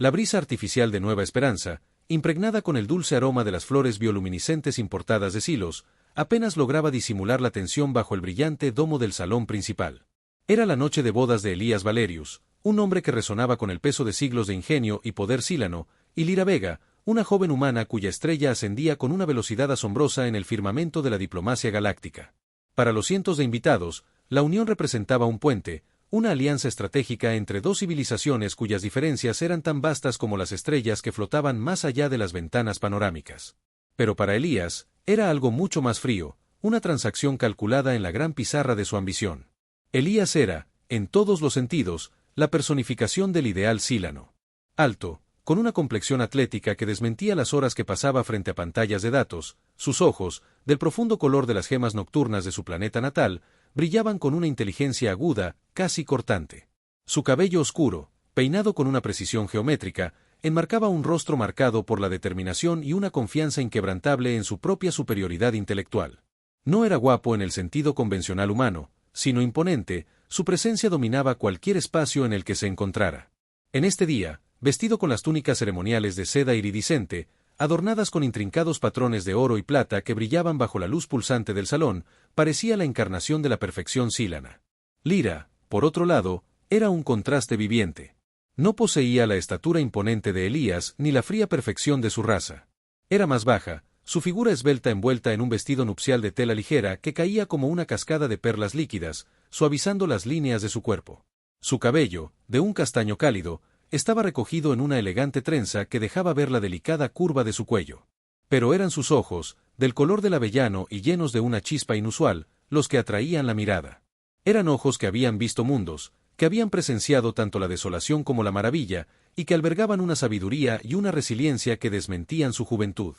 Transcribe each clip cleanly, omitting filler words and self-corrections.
La brisa artificial de Nueva Esperanza, impregnada con el dulce aroma de las flores bioluminiscentes importadas de Silos, apenas lograba disimular la tensión bajo el brillante domo del salón principal. Era la noche de bodas de Elías Valerius, un hombre que resonaba con el peso de siglos de ingenio y poder sílano, y Lira Vega, una joven humana cuya estrella ascendía con una velocidad asombrosa en el firmamento de la diplomacia galáctica. Para los cientos de invitados, la unión representaba un puente, una alianza estratégica entre dos civilizaciones cuyas diferencias eran tan vastas como las estrellas que flotaban más allá de las ventanas panorámicas. Pero para Elías, era algo mucho más frío, una transacción calculada en la gran pizarra de su ambición. Elías era, en todos los sentidos, la personificación del ideal sílano. Alto, con una complexión atlética que desmentía las horas que pasaba frente a pantallas de datos, sus ojos, del profundo color de las gemas nocturnas de su planeta natal, brillaban con una inteligencia aguda, casi cortante. Su cabello oscuro, peinado con una precisión geométrica, enmarcaba un rostro marcado por la determinación y una confianza inquebrantable en su propia superioridad intelectual. No era guapo en el sentido convencional humano, sino imponente, su presencia dominaba cualquier espacio en el que se encontrara. En este día, vestido con las túnicas ceremoniales de seda iridiscente, adornadas con intrincados patrones de oro y plata que brillaban bajo la luz pulsante del salón, parecía la encarnación de la perfección sílana. Lira, por otro lado, era un contraste viviente. No poseía la estatura imponente de Elías ni la fría perfección de su raza. Era más baja, su figura esbelta envuelta en un vestido nupcial de tela ligera que caía como una cascada de perlas líquidas, suavizando las líneas de su cuerpo. Su cabello, de un castaño cálido, estaba recogido en una elegante trenza que dejaba ver la delicada curva de su cuello. Pero eran sus ojos, del color del avellano y llenos de una chispa inusual, los que atraían la mirada. Eran ojos que habían visto mundos, que habían presenciado tanto la desolación como la maravilla, y que albergaban una sabiduría y una resiliencia que desmentían su juventud.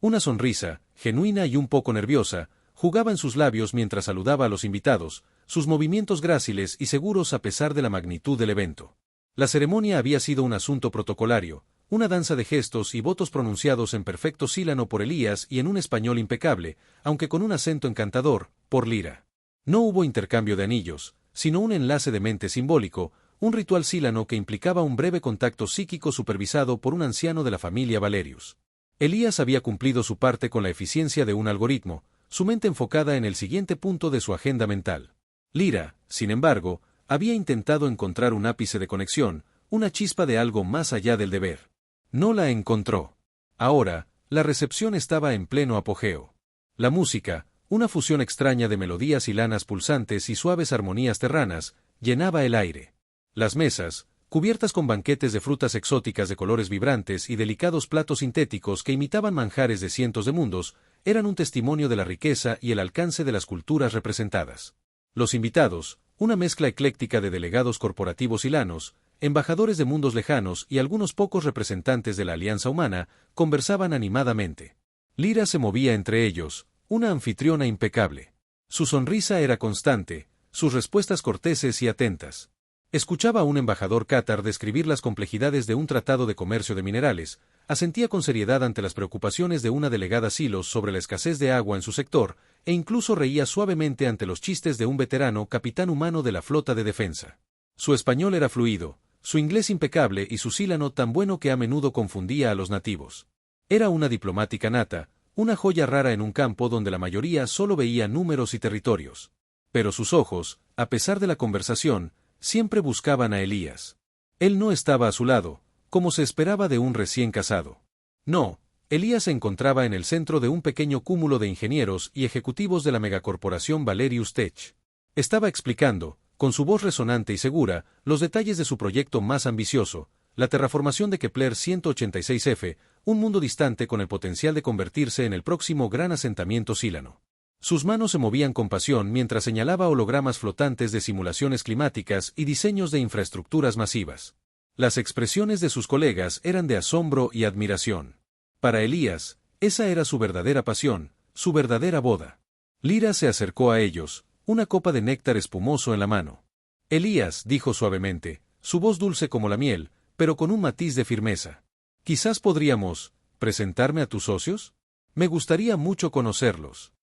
Una sonrisa, genuina y un poco nerviosa, jugaba en sus labios mientras saludaba a los invitados, sus movimientos gráciles y seguros a pesar de la magnitud del evento. La ceremonia había sido un asunto protocolario, una danza de gestos y votos pronunciados en perfecto sílano por Elías y en un español impecable, aunque con un acento encantador, por Lira. No hubo intercambio de anillos, sino un enlace de mente simbólico, un ritual sílano que implicaba un breve contacto psíquico supervisado por un anciano de la familia Valerius. Elías había cumplido su parte con la eficiencia de un algoritmo, su mente enfocada en el siguiente punto de su agenda mental. Lira, sin embargo, había intentado encontrar un ápice de conexión, una chispa de algo más allá del deber. No la encontró. Ahora, la recepción estaba en pleno apogeo. La música, una fusión extraña de melodías y lanas pulsantes y suaves armonías terranas, llenaba el aire. Las mesas, cubiertas con banquetes de frutas exóticas de colores vibrantes y delicados platos sintéticos que imitaban manjares de cientos de mundos, eran un testimonio de la riqueza y el alcance de las culturas representadas. Los invitados, una mezcla ecléctica de delegados corporativos silanos, embajadores de mundos lejanos y algunos pocos representantes de la Alianza Humana, conversaban animadamente. Lira se movía entre ellos, una anfitriona impecable. Su sonrisa era constante, sus respuestas corteses y atentas. Escuchaba a un embajador cátar describir las complejidades de un tratado de comercio de minerales, asentía con seriedad ante las preocupaciones de una delegada Silos sobre la escasez de agua en su sector, e incluso reía suavemente ante los chistes de un veterano capitán humano de la flota de defensa. Su español era fluido, su inglés impecable y su sílano tan bueno que a menudo confundía a los nativos. Era una diplomática nata, una joya rara en un campo donde la mayoría solo veía números y territorios. Pero sus ojos, a pesar de la conversación, siempre buscaban a Elías. Él no estaba a su lado, como se esperaba de un recién casado. No, Elías se encontraba en el centro de un pequeño cúmulo de ingenieros y ejecutivos de la megacorporación Valerius Tech. Estaba explicando, con su voz resonante y segura, los detalles de su proyecto más ambicioso, la terraformación de Kepler 186f, un mundo distante con el potencial de convertirse en el próximo gran asentamiento sílano. Sus manos se movían con pasión mientras señalaba hologramas flotantes de simulaciones climáticas y diseños de infraestructuras masivas. Las expresiones de sus colegas eran de asombro y admiración. Para Elías, esa era su verdadera pasión, su verdadera boda. Lira se acercó a ellos, una copa de néctar espumoso en la mano. Elías, dijo suavemente, su voz dulce como la miel, pero con un matiz de firmeza. Quizás podríamos presentarme a tus socios. Me gustaría mucho conocerlos.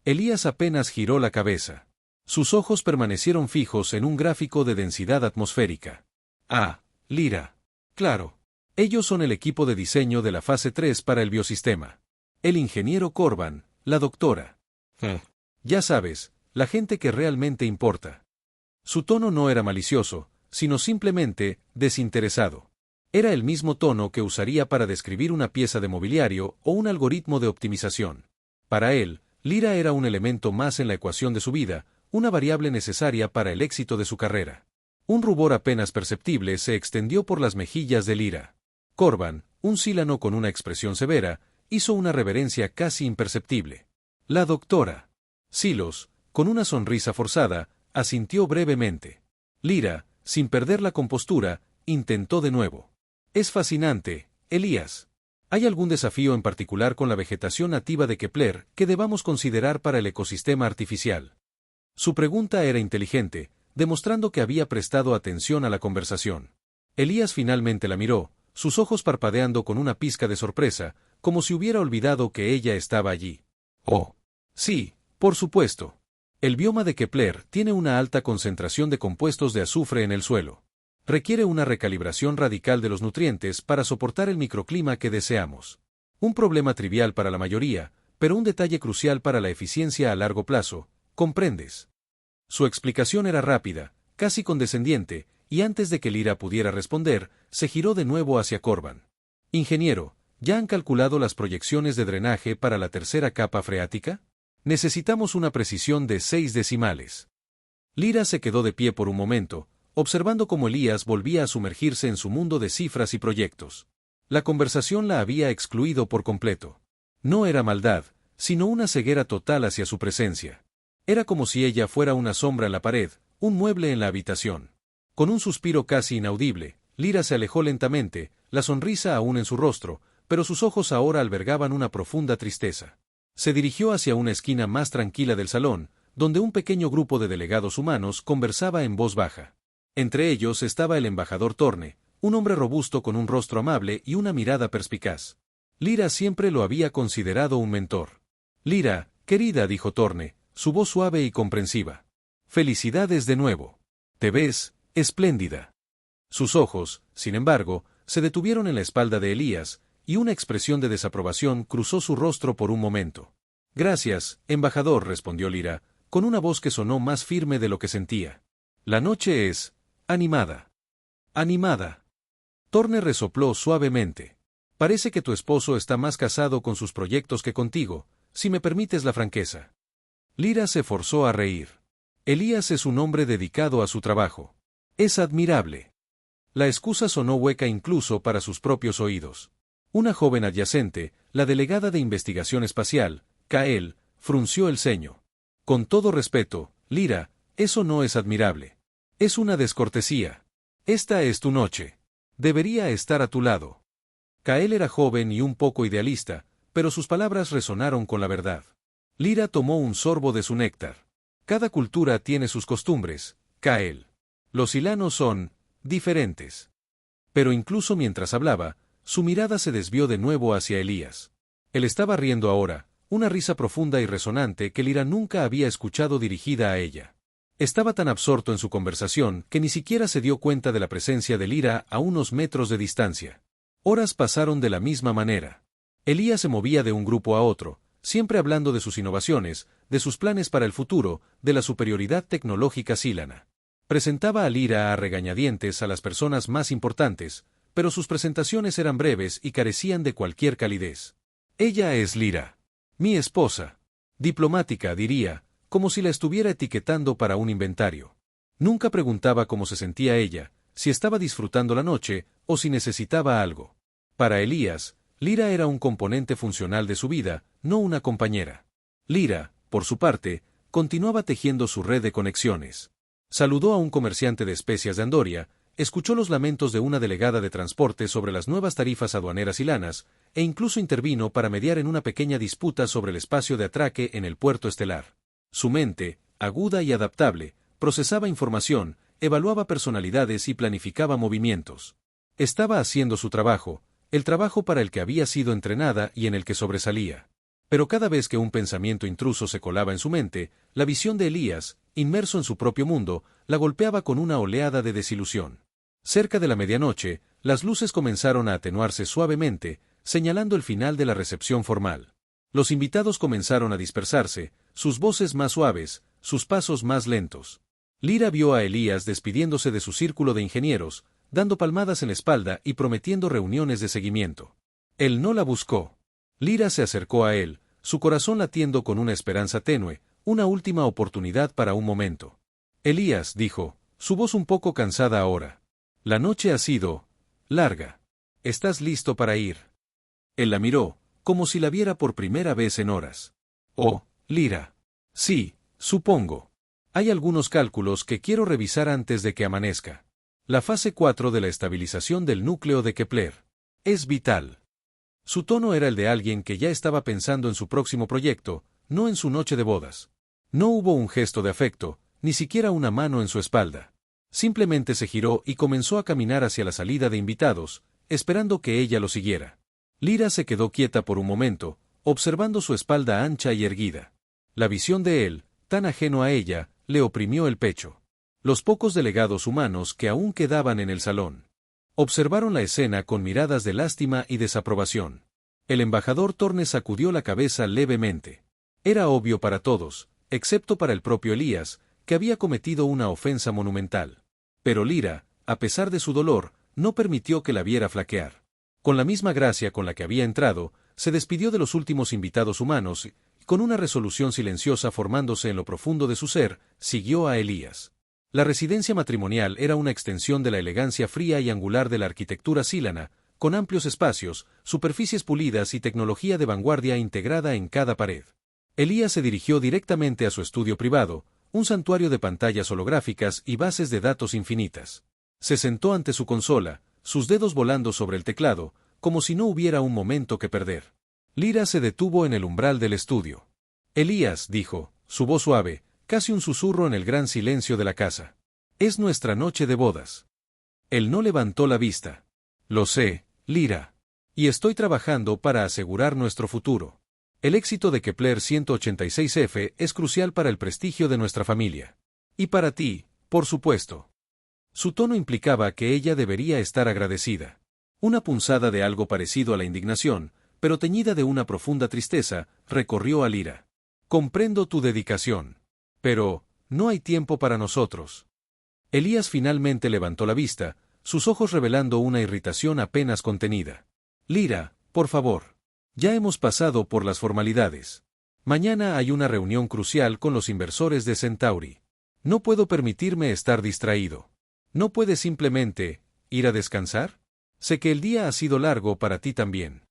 Elías apenas giró la cabeza. Sus ojos permanecieron fijos en un gráfico de densidad atmosférica. Ah, Lira. Claro. Ellos son el equipo de diseño de la fase 3 para el biosistema. El ingeniero Corban, la doctora. Ya sabes, la gente que realmente importa. Su tono no era malicioso, sino simplemente desinteresado. Era el mismo tono que usaría para describir una pieza de mobiliario o un algoritmo de optimización. Para él, Lyra era un elemento más en la ecuación de su vida, una variable necesaria para el éxito de su carrera. Un rubor apenas perceptible se extendió por las mejillas de Lyra. Corban, un sílano con una expresión severa, hizo una reverencia casi imperceptible. La doctora. Silos, con una sonrisa forzada, asintió brevemente. Lyra, sin perder la compostura, intentó de nuevo. Es fascinante, Elías. ¿Hay algún desafío en particular con la vegetación nativa de Kepler que debamos considerar para el ecosistema artificial? Su pregunta era inteligente, demostrando que había prestado atención a la conversación. Elías finalmente la miró, sus ojos parpadeando con una pizca de sorpresa, como si hubiera olvidado que ella estaba allí. Oh. Sí, por supuesto. El bioma de Kepler tiene una alta concentración de compuestos de azufre en el suelo. Requiere una recalibración radical de los nutrientes para soportar el microclima que deseamos. Un problema trivial para la mayoría, pero un detalle crucial para la eficiencia a largo plazo, ¿comprendes? Su explicación era rápida, casi condescendiente, y antes de que Lyra pudiera responder, se giró de nuevo hacia Corban. Ingeniero, ¿ya han calculado las proyecciones de drenaje para la tercera capa freática? Necesitamos una precisión de 6 decimales. Lyra se quedó de pie por un momento, observando cómo Elías volvía a sumergirse en su mundo de cifras y proyectos. La conversación la había excluido por completo. No era maldad, sino una ceguera total hacia su presencia. Era como si ella fuera una sombra en la pared, un mueble en la habitación. Con un suspiro casi inaudible, Lyra se alejó lentamente, la sonrisa aún en su rostro, pero sus ojos ahora albergaban una profunda tristeza. Se dirigió hacia una esquina más tranquila del salón, donde un pequeño grupo de delegados humanos conversaba en voz baja. Entre ellos estaba el embajador Torne, un hombre robusto con un rostro amable y una mirada perspicaz. Lyra siempre lo había considerado un mentor. Lyra, querida, dijo Torne, su voz suave y comprensiva. Felicidades de nuevo. Te ves espléndida. Sus ojos, sin embargo, se detuvieron en la espalda de Elías, y una expresión de desaprobación cruzó su rostro por un momento. Gracias, embajador, respondió Lyra, con una voz que sonó más firme de lo que sentía. La noche es animada. Animada. Torne resopló suavemente. Parece que tu esposo está más casado con sus proyectos que contigo, si me permites la franqueza. Lyra se forzó a reír. Elías es un hombre dedicado a su trabajo. Es admirable. La excusa sonó hueca incluso para sus propios oídos. Una joven adyacente, la delegada de investigación espacial, Kael, frunció el ceño. Con todo respeto, Lyra, eso no es admirable. Es una descortesía. Esta es tu noche. Debería estar a tu lado. Kael era joven y un poco idealista, pero sus palabras resonaron con la verdad. Lyra tomó un sorbo de su néctar. Cada cultura tiene sus costumbres, Kael. Los ilanos son diferentes. Pero incluso mientras hablaba, su mirada se desvió de nuevo hacia Elías. Él estaba riendo ahora, una risa profunda y resonante que Lyra nunca había escuchado dirigida a ella. Estaba tan absorto en su conversación que ni siquiera se dio cuenta de la presencia de Lyra a unos metros de distancia. Horas pasaron de la misma manera. Elías se movía de un grupo a otro, siempre hablando de sus innovaciones, de sus planes para el futuro, de la superioridad tecnológica sílana. Presentaba a Lyra a regañadientes a las personas más importantes, pero sus presentaciones eran breves y carecían de cualquier calidez. Ella es Lyra. Mi esposa. Diplomática, diría, como si la estuviera etiquetando para un inventario. Nunca preguntaba cómo se sentía ella, si estaba disfrutando la noche o si necesitaba algo. Para Elías, Lyra era un componente funcional de su vida, no una compañera. Lyra, por su parte, continuaba tejiendo su red de conexiones. Saludó a un comerciante de especias de Andoria, escuchó los lamentos de una delegada de transporte sobre las nuevas tarifas aduaneras ilanas, e incluso intervino para mediar en una pequeña disputa sobre el espacio de atraque en el puerto estelar. Su mente, aguda y adaptable, procesaba información, evaluaba personalidades y planificaba movimientos. Estaba haciendo su trabajo, el trabajo para el que había sido entrenada y en el que sobresalía. Pero cada vez que un pensamiento intruso se colaba en su mente, la visión de Elías, inmerso en su propio mundo, la golpeaba con una oleada de desilusión. Cerca de la medianoche, las luces comenzaron a atenuarse suavemente, señalando el final de la recepción formal. Los invitados comenzaron a dispersarse, sus voces más suaves, sus pasos más lentos. Lyra vio a Elías despidiéndose de su círculo de ingenieros, dando palmadas en la espalda y prometiendo reuniones de seguimiento. Él no la buscó. Lyra se acercó a él, su corazón latiendo con una esperanza tenue, una última oportunidad para un momento. Elías, dijo, su voz un poco cansada ahora. La noche ha sido larga. ¿Estás listo para ir? Él la miró, como si la viera por primera vez en horas. Oh, Lyra. Sí, supongo. Hay algunos cálculos que quiero revisar antes de que amanezca. La fase 4 de la estabilización del núcleo de Kepler. Es vital. Su tono era el de alguien que ya estaba pensando en su próximo proyecto, no en su noche de bodas. No hubo un gesto de afecto, ni siquiera una mano en su espalda. Simplemente se giró y comenzó a caminar hacia la salida de invitados, esperando que ella lo siguiera. Lyra se quedó quieta por un momento, observando su espalda ancha y erguida. La visión de él, tan ajeno a ella, le oprimió el pecho. Los pocos delegados humanos que aún quedaban en el salón observaron la escena con miradas de lástima y desaprobación. El embajador Torne sacudió la cabeza levemente. Era obvio para todos, excepto para el propio Elías, que había cometido una ofensa monumental. Pero Lyra, a pesar de su dolor, no permitió que la viera flaquear. Con la misma gracia con la que había entrado, se despidió de los últimos invitados humanos y, con una resolución silenciosa formándose en lo profundo de su ser, siguió a Elías. La residencia matrimonial era una extensión de la elegancia fría y angular de la arquitectura sílana, con amplios espacios, superficies pulidas y tecnología de vanguardia integrada en cada pared. Elías se dirigió directamente a su estudio privado, un santuario de pantallas holográficas y bases de datos infinitas. Se sentó ante su consola, sus dedos volando sobre el teclado, como si no hubiera un momento que perder. Lyra se detuvo en el umbral del estudio. Elías, dijo, su voz suave, casi un susurro en el gran silencio de la casa. Es nuestra noche de bodas. Él no levantó la vista. Lo sé, Lyra. Y estoy trabajando para asegurar nuestro futuro. El éxito de Kepler 186F es crucial para el prestigio de nuestra familia. Y para ti, por supuesto. Su tono implicaba que ella debería estar agradecida. Una punzada de algo parecido a la indignación, pero teñida de una profunda tristeza, recorrió a Lyra. Comprendo tu dedicación. Pero, no hay tiempo para nosotros. Elías finalmente levantó la vista, sus ojos revelando una irritación apenas contenida. Lyra, por favor. Ya hemos pasado por las formalidades. Mañana hay una reunión crucial con los inversores de Centauri. No puedo permitirme estar distraído. ¿No puedes simplemente ir a descansar? Sé que el día ha sido largo para ti también.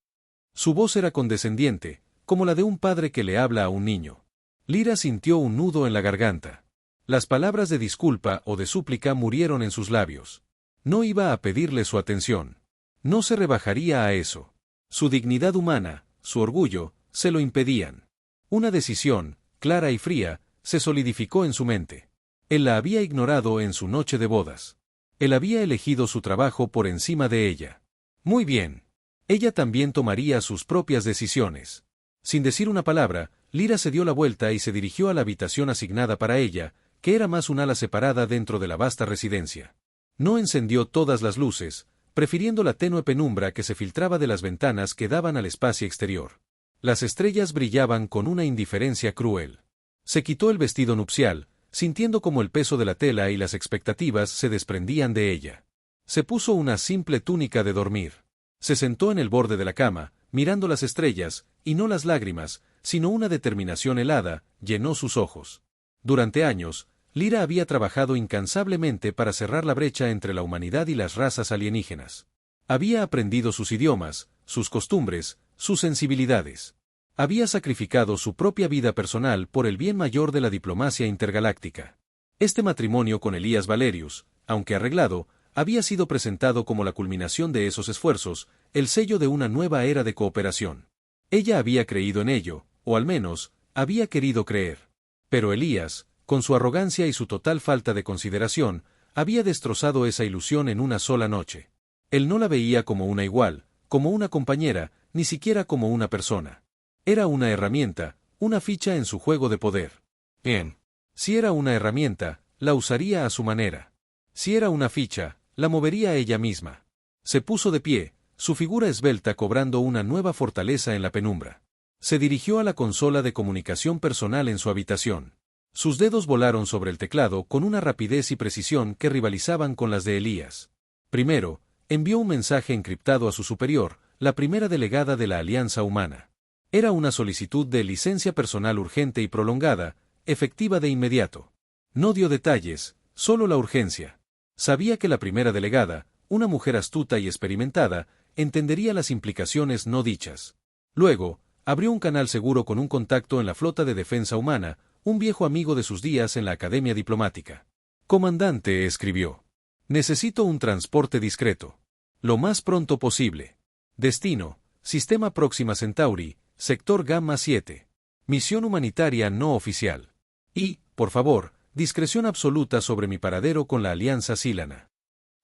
Su voz era condescendiente, como la de un padre que le habla a un niño. Lyra sintió un nudo en la garganta. Las palabras de disculpa o de súplica murieron en sus labios. No iba a pedirle su atención. No se rebajaría a eso. Su dignidad humana, su orgullo, se lo impedían. Una decisión, clara y fría, se solidificó en su mente. Él la había ignorado en su noche de bodas. Él había elegido su trabajo por encima de ella. Muy bien. Ella también tomaría sus propias decisiones. Sin decir una palabra, Lyra se dio la vuelta y se dirigió a la habitación asignada para ella, que era más un ala separada dentro de la vasta residencia. No encendió todas las luces, prefiriendo la tenue penumbra que se filtraba de las ventanas que daban al espacio exterior. Las estrellas brillaban con una indiferencia cruel. Se quitó el vestido nupcial, sintiendo como el peso de la tela y las expectativas se desprendían de ella. Se puso una simple túnica de dormir. Se sentó en el borde de la cama, mirando las estrellas, y no las lágrimas, sino una determinación helada, llenó sus ojos. Durante años, Lyra había trabajado incansablemente para cerrar la brecha entre la humanidad y las razas alienígenas. Había aprendido sus idiomas, sus costumbres, sus sensibilidades. Había sacrificado su propia vida personal por el bien mayor de la diplomacia intergaláctica. Este matrimonio con Elías Valerius, aunque arreglado, había sido presentado como la culminación de esos esfuerzos, el sello de una nueva era de cooperación. Ella había creído en ello, o al menos, había querido creer. Pero Elías, con su arrogancia y su total falta de consideración, había destrozado esa ilusión en una sola noche. Él no la veía como una igual, como una compañera, ni siquiera como una persona. Era una herramienta, una ficha en su juego de poder. Bien. Si era una herramienta, la usaría a su manera. Si era una ficha, la movería ella misma. Se puso de pie, su figura esbelta cobrando una nueva fortaleza en la penumbra. Se dirigió a la consola de comunicación personal en su habitación. Sus dedos volaron sobre el teclado con una rapidez y precisión que rivalizaban con las de Elías. Primero, envió un mensaje encriptado a su superior, la primera delegada de la Alianza Humana. Era una solicitud de licencia personal urgente y prolongada, efectiva de inmediato. No dio detalles, solo la urgencia. Sabía que la primera delegada, una mujer astuta y experimentada, entendería las implicaciones no dichas. Luego, abrió un canal seguro con un contacto en la Flota de Defensa Humana, un viejo amigo de sus días en la Academia Diplomática. Comandante, escribió. Necesito un transporte discreto. Lo más pronto posible. Destino, Sistema Próxima Centauri, Sector Gamma 7. Misión humanitaria no oficial. Y, por favor, discreción absoluta sobre mi paradero con la Alianza Silana.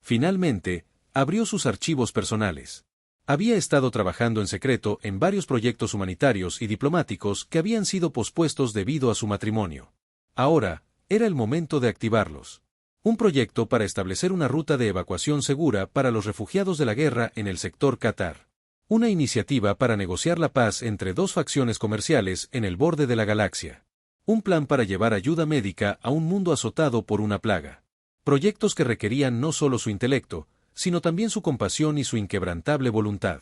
Finalmente, abrió sus archivos personales. Había estado trabajando en secreto en varios proyectos humanitarios y diplomáticos que habían sido pospuestos debido a su matrimonio. Ahora, era el momento de activarlos. Un proyecto para establecer una ruta de evacuación segura para los refugiados de la guerra en el sector Qatar. Una iniciativa para negociar la paz entre dos facciones comerciales en el borde de la galaxia. Un plan para llevar ayuda médica a un mundo azotado por una plaga. Proyectos que requerían no solo su intelecto, sino también su compasión y su inquebrantable voluntad.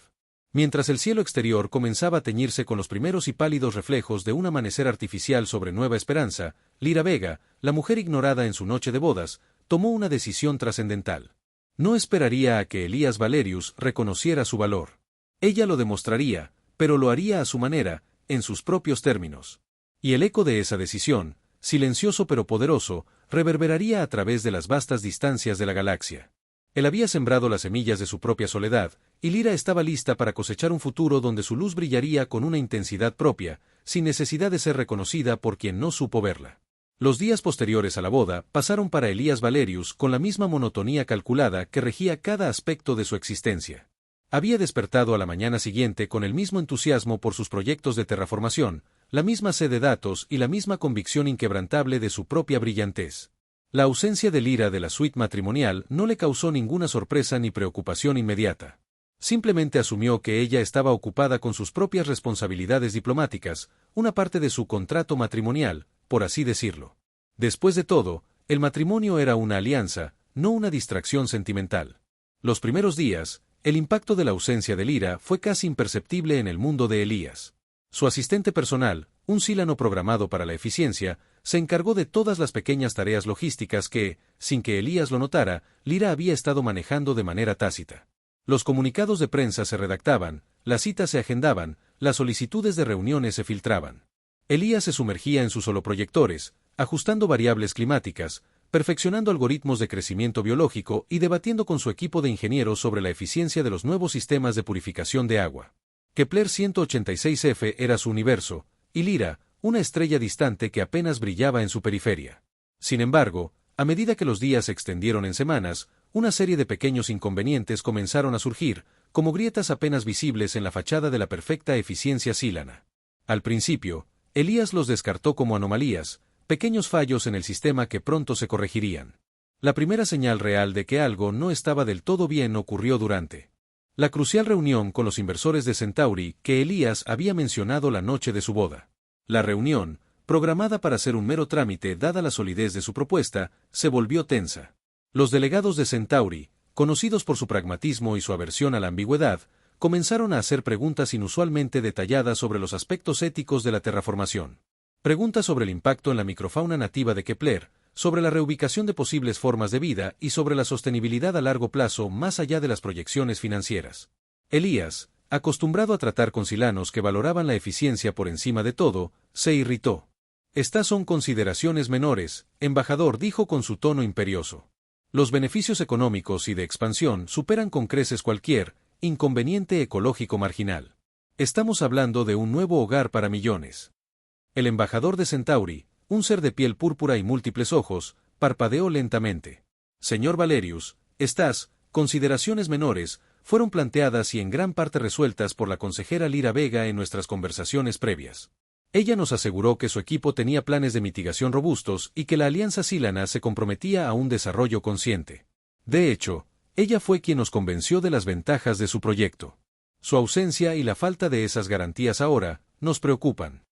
Mientras el cielo exterior comenzaba a teñirse con los primeros y pálidos reflejos de un amanecer artificial sobre Nueva Esperanza, Lyra Vega, la mujer ignorada en su noche de bodas, tomó una decisión trascendental. No esperaría a que Elías Valerius reconociera su valor. Ella lo demostraría, pero lo haría a su manera, en sus propios términos. Y el eco de esa decisión, silencioso pero poderoso, reverberaría a través de las vastas distancias de la galaxia. Él había sembrado las semillas de su propia soledad, y Lyra estaba lista para cosechar un futuro donde su luz brillaría con una intensidad propia, sin necesidad de ser reconocida por quien no supo verla. Los días posteriores a la boda pasaron para Elías Valerius con la misma monotonía calculada que regía cada aspecto de su existencia. Había despertado a la mañana siguiente con el mismo entusiasmo por sus proyectos de terraformación, la misma sed de datos y la misma convicción inquebrantable de su propia brillantez. La ausencia de Lyra de la suite matrimonial no le causó ninguna sorpresa ni preocupación inmediata. Simplemente asumió que ella estaba ocupada con sus propias responsabilidades diplomáticas, una parte de su contrato matrimonial, por así decirlo. Después de todo, el matrimonio era una alianza, no una distracción sentimental. Los primeros días, el impacto de la ausencia de Lyra fue casi imperceptible en el mundo de Elías. Su asistente personal, un Silano programado para la eficiencia, se encargó de todas las pequeñas tareas logísticas que, sin que Elías lo notara, Lyra había estado manejando de manera tácita. Los comunicados de prensa se redactaban, las citas se agendaban, las solicitudes de reuniones se filtraban. Elías se sumergía en sus holoproyectores, ajustando variables climáticas, perfeccionando algoritmos de crecimiento biológico y debatiendo con su equipo de ingenieros sobre la eficiencia de los nuevos sistemas de purificación de agua. Kepler 186f era su universo, y Lyra, una estrella distante que apenas brillaba en su periferia. Sin embargo, a medida que los días se extendieron en semanas, una serie de pequeños inconvenientes comenzaron a surgir, como grietas apenas visibles en la fachada de la perfecta eficiencia silana. Al principio, Elías los descartó como anomalías, pequeños fallos en el sistema que pronto se corregirían. La primera señal real de que algo no estaba del todo bien ocurrió durante la crucial reunión con los inversores de Centauri que Elías había mencionado la noche de su boda. La reunión, programada para ser un mero trámite dada la solidez de su propuesta, se volvió tensa. Los delegados de Centauri, conocidos por su pragmatismo y su aversión a la ambigüedad, comenzaron a hacer preguntas inusualmente detalladas sobre los aspectos éticos de la terraformación. Preguntas sobre el impacto en la microfauna nativa de Kepler, sobre la reubicación de posibles formas de vida y sobre la sostenibilidad a largo plazo más allá de las proyecciones financieras. Elías, acostumbrado a tratar con silanos que valoraban la eficiencia por encima de todo, se irritó. Estas son consideraciones menores, embajador, dijo con su tono imperioso. Los beneficios económicos y de expansión superan con creces cualquier inconveniente ecológico marginal. Estamos hablando de un nuevo hogar para millones. El embajador de Centauri, un ser de piel púrpura y múltiples ojos, parpadeó lentamente. Señor Valerius, estas consideraciones menores fueron planteadas y en gran parte resueltas por la consejera Lyra Vega en nuestras conversaciones previas. Ella nos aseguró que su equipo tenía planes de mitigación robustos y que la Alianza Silana se comprometía a un desarrollo consciente. De hecho, Ella fue quien nos convenció de las ventajas de su proyecto. Su ausencia y la falta de esas garantías ahora nos preocupan.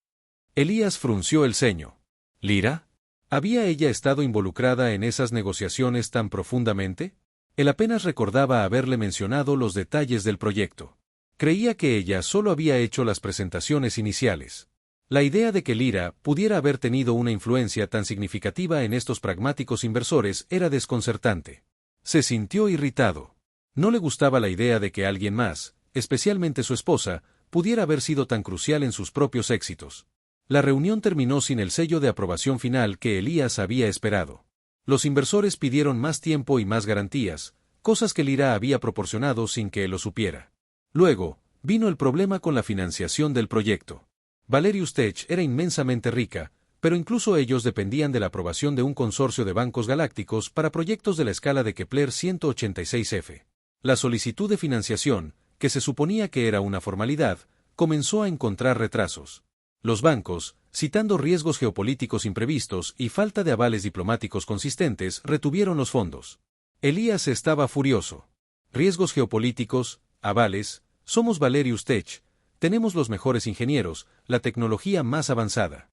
Elías frunció el ceño. ¿Lira? ¿Había ella estado involucrada en esas negociaciones tan profundamente? Él apenas recordaba haberle mencionado los detalles del proyecto. Creía que ella solo había hecho las presentaciones iniciales. La idea de que Lira pudiera haber tenido una influencia tan significativa en estos pragmáticos inversores era desconcertante. Se sintió irritado. No le gustaba la idea de que alguien más, especialmente su esposa, pudiera haber sido tan crucial en sus propios éxitos. La reunión terminó sin el sello de aprobación final que Elías había esperado. Los inversores pidieron más tiempo y más garantías, cosas que Lira había proporcionado sin que él lo supiera. Luego, vino el problema con la financiación del proyecto. Valerius Tech era inmensamente rica, pero incluso ellos dependían de la aprobación de un consorcio de bancos galácticos para proyectos de la escala de Kepler 186F. La solicitud de financiación, que se suponía que era una formalidad, comenzó a encontrar retrasos. Los bancos, citando riesgos geopolíticos imprevistos y falta de avales diplomáticos consistentes, retuvieron los fondos. Elías estaba furioso. Riesgos geopolíticos, avales, somos Valerius Tech, tenemos los mejores ingenieros, la tecnología más avanzada.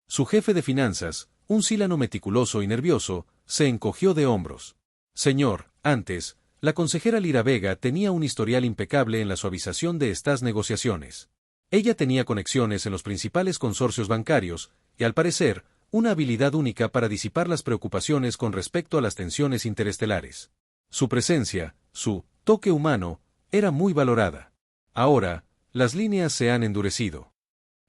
Su jefe de finanzas, un Silano meticuloso y nervioso, se encogió de hombros. Señor, antes, la consejera Lira Vega tenía un historial impecable en la suavización de estas negociaciones. Ella tenía conexiones en los principales consorcios bancarios, y al parecer, una habilidad única para disipar las preocupaciones con respecto a las tensiones interestelares. Su presencia, su toque humano, era muy valorada. Ahora, las líneas se han endurecido.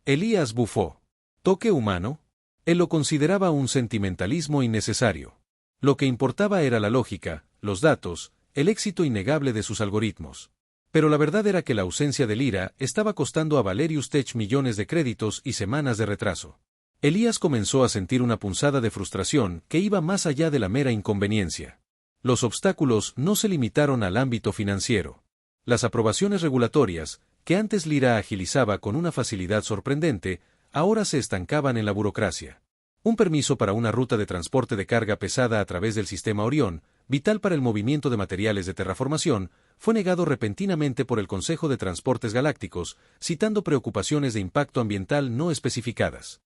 Elías bufó. ¿Toque humano? Él lo consideraba un sentimentalismo innecesario. Lo que importaba era la lógica, los datos, el éxito innegable de sus algoritmos. Pero la verdad era que la ausencia de Lira estaba costando a Valerius Tech millones de créditos y semanas de retraso. Elías comenzó a sentir una punzada de frustración que iba más allá de la mera inconveniencia. Los obstáculos no se limitaron al ámbito financiero. Las aprobaciones regulatorias, que antes Lira agilizaba con una facilidad sorprendente, ahora se estancaban en la burocracia. Un permiso para una ruta de transporte de carga pesada a través del sistema Orión, vital para el movimiento de materiales de terraformación, fue negado repentinamente por el Consejo de Transportes Galácticos, citando preocupaciones de impacto ambiental no especificadas.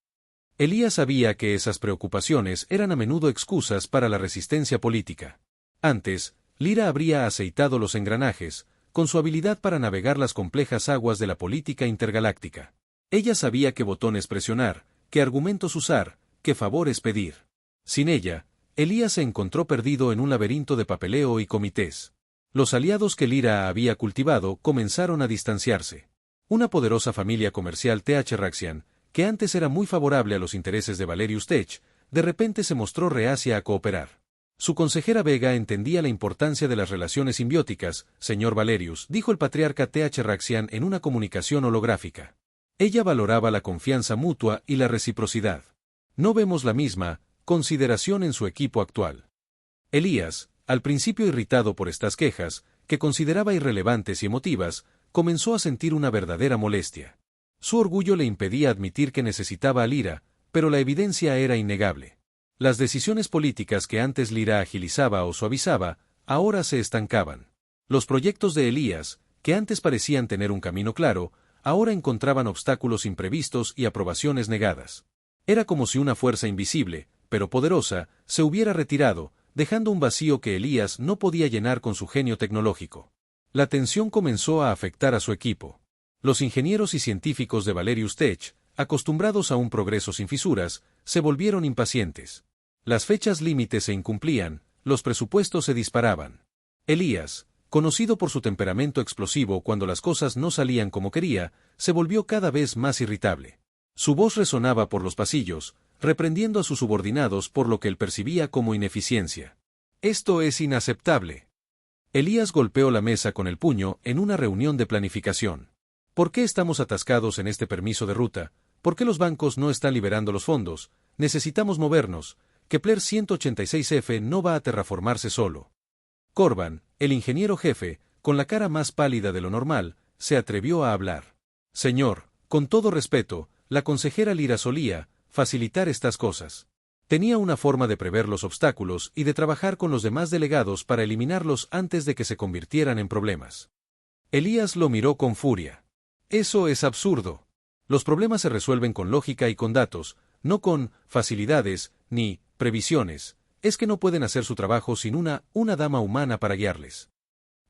Elías sabía que esas preocupaciones eran a menudo excusas para la resistencia política. Antes, Lira habría aceitado los engranajes, con su habilidad para navegar las complejas aguas de la política intergaláctica. Ella sabía qué botones presionar, qué argumentos usar, qué favores pedir. Sin ella, Elías se encontró perdido en un laberinto de papeleo y comités. Los aliados que Lira había cultivado comenzaron a distanciarse. Una poderosa familia comercial TH-Raxian, que antes era muy favorable a los intereses de Valerius Tech, de repente se mostró reacia a cooperar. Su consejera Vega entendía la importancia de las relaciones simbióticas, señor Valerius, dijo el patriarca TH-Raxian en una comunicación holográfica. Ella valoraba la confianza mutua y la reciprocidad. No vemos la misma consideración en su equipo actual. Elías, al principio irritado por estas quejas, que consideraba irrelevantes y emotivas, comenzó a sentir una verdadera molestia. Su orgullo le impedía admitir que necesitaba a Lira, pero la evidencia era innegable. Las decisiones políticas que antes Lira agilizaba o suavizaba, ahora se estancaban. Los proyectos de Elías, que antes parecían tener un camino claro, ahora encontraban obstáculos imprevistos y aprobaciones negadas. Era como si una fuerza invisible, pero poderosa, se hubiera retirado, dejando un vacío que Elías no podía llenar con su genio tecnológico. La tensión comenzó a afectar a su equipo. Los ingenieros y científicos de Valerius Tech, acostumbrados a un progreso sin fisuras, se volvieron impacientes. Las fechas límites se incumplían, los presupuestos se disparaban. Elías, conocido por su temperamento explosivo cuando las cosas no salían como quería, se volvió cada vez más irritable. Su voz resonaba por los pasillos, reprendiendo a sus subordinados por lo que él percibía como ineficiencia. «Esto es inaceptable». Elías golpeó la mesa con el puño en una reunión de planificación. ¿Por qué estamos atascados en este permiso de ruta? ¿Por qué los bancos no están liberando los fondos? Necesitamos movernos. Kepler 186F no va a terraformarse solo. Corban, el ingeniero jefe, con la cara más pálida de lo normal, se atrevió a hablar. Señor, con todo respeto, la consejera Lira solía facilitar estas cosas. Tenía una forma de prever los obstáculos y de trabajar con los demás delegados para eliminarlos antes de que se convirtieran en problemas. Elías lo miró con furia. Eso es absurdo. Los problemas se resuelven con lógica y con datos, no con facilidades ni previsiones. Es que no pueden hacer su trabajo sin una dama humana para guiarles.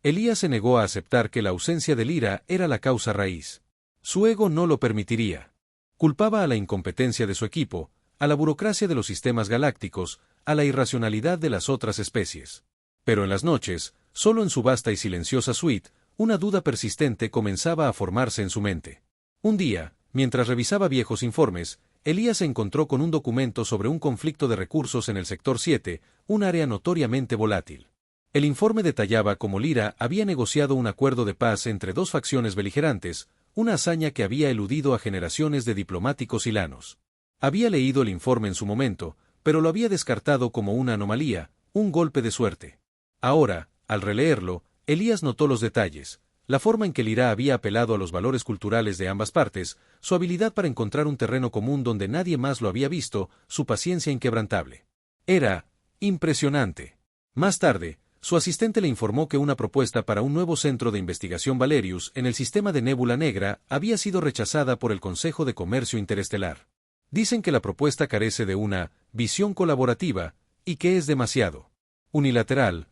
Elías se negó a aceptar que la ausencia de Lyra era la causa raíz. Su ego no lo permitiría. Culpaba a la incompetencia de su equipo, a la burocracia de los sistemas galácticos, a la irracionalidad de las otras especies. Pero en las noches, solo en su vasta y silenciosa suite, una duda persistente comenzaba a formarse en su mente. Un día, mientras revisaba viejos informes, Elías se encontró con un documento sobre un conflicto de recursos en el Sector 7, un área notoriamente volátil. El informe detallaba cómo Lyra había negociado un acuerdo de paz entre dos facciones beligerantes, una hazaña que había eludido a generaciones de diplomáticos hilanos. Había leído el informe en su momento, pero lo había descartado como una anomalía, un golpe de suerte. Ahora, al releerlo, Elías notó los detalles, la forma en que Lyra había apelado a los valores culturales de ambas partes, su habilidad para encontrar un terreno común donde nadie más lo había visto, su paciencia inquebrantable. Era impresionante. Más tarde, su asistente le informó que una propuesta para un nuevo centro de investigación Valerius en el sistema de Nébula Negra había sido rechazada por el Consejo de Comercio Interestelar. Dicen que la propuesta carece de una visión colaborativa y que es demasiado unilateral,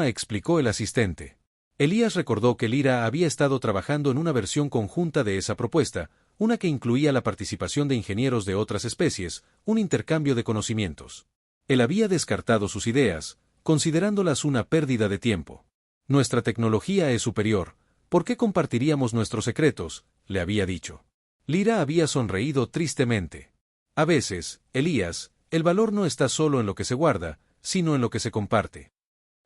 explicó el asistente. Elías recordó que Lyra había estado trabajando en una versión conjunta de esa propuesta, una que incluía la participación de ingenieros de otras especies, un intercambio de conocimientos. Él había descartado sus ideas, considerándolas una pérdida de tiempo. Nuestra tecnología es superior, ¿por qué compartiríamos nuestros secretos?, le había dicho. Lyra había sonreído tristemente. A veces, Elías, el valor no está solo en lo que se guarda, sino en lo que se comparte.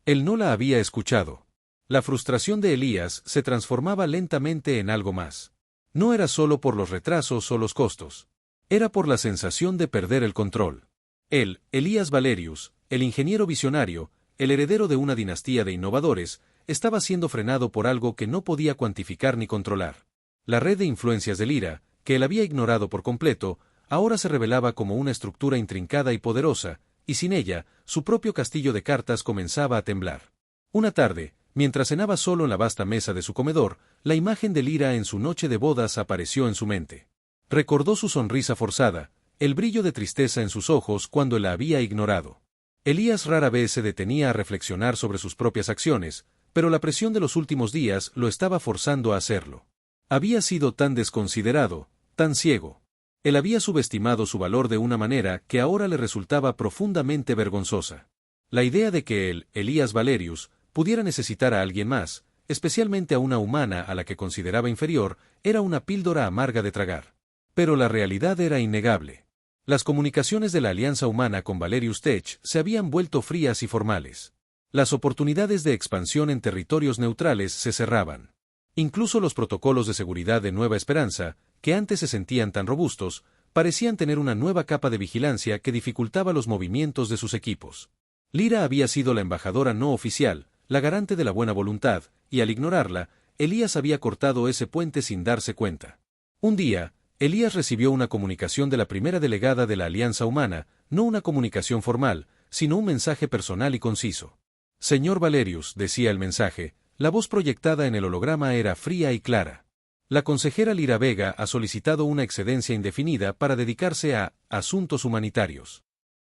Él no la había escuchado. La frustración de Elías se transformaba lentamente en algo más. No era solo por los retrasos o los costos. Era por la sensación de perder el control. Él, Elías Valerius, el ingeniero visionario, el heredero de una dinastía de innovadores, estaba siendo frenado por algo que no podía cuantificar ni controlar. La red de influencias de Lyra, que él había ignorado por completo, ahora se revelaba como una estructura intrincada y poderosa, y sin ella, su propio castillo de cartas comenzaba a temblar. Una tarde, mientras cenaba solo en la vasta mesa de su comedor, la imagen de Lyra en su noche de bodas apareció en su mente. Recordó su sonrisa forzada, el brillo de tristeza en sus ojos cuando la había ignorado. Elías rara vez se detenía a reflexionar sobre sus propias acciones, pero la presión de los últimos días lo estaba forzando a hacerlo. Había sido tan desconsiderado, tan ciego. Él había subestimado su valor de una manera que ahora le resultaba profundamente vergonzosa. La idea de que él, Elías Valerius, pudiera necesitar a alguien más, especialmente a una humana a la que consideraba inferior, era una píldora amarga de tragar. Pero la realidad era innegable. Las comunicaciones de la Alianza Humana con Valerius Tech se habían vuelto frías y formales. Las oportunidades de expansión en territorios neutrales se cerraban. Incluso los protocolos de seguridad de Nueva Esperanza, que antes se sentían tan robustos, parecían tener una nueva capa de vigilancia que dificultaba los movimientos de sus equipos. Lyra había sido la embajadora no oficial, la garante de la buena voluntad, y al ignorarla, Elías había cortado ese puente sin darse cuenta. Un día, Elías recibió una comunicación de la primera delegada de la Alianza Humana, no una comunicación formal, sino un mensaje personal y conciso. Señor Valerius, decía el mensaje, la voz proyectada en el holograma era fría y clara. La consejera Lyra Vega ha solicitado una excedencia indefinida para dedicarse a asuntos humanitarios.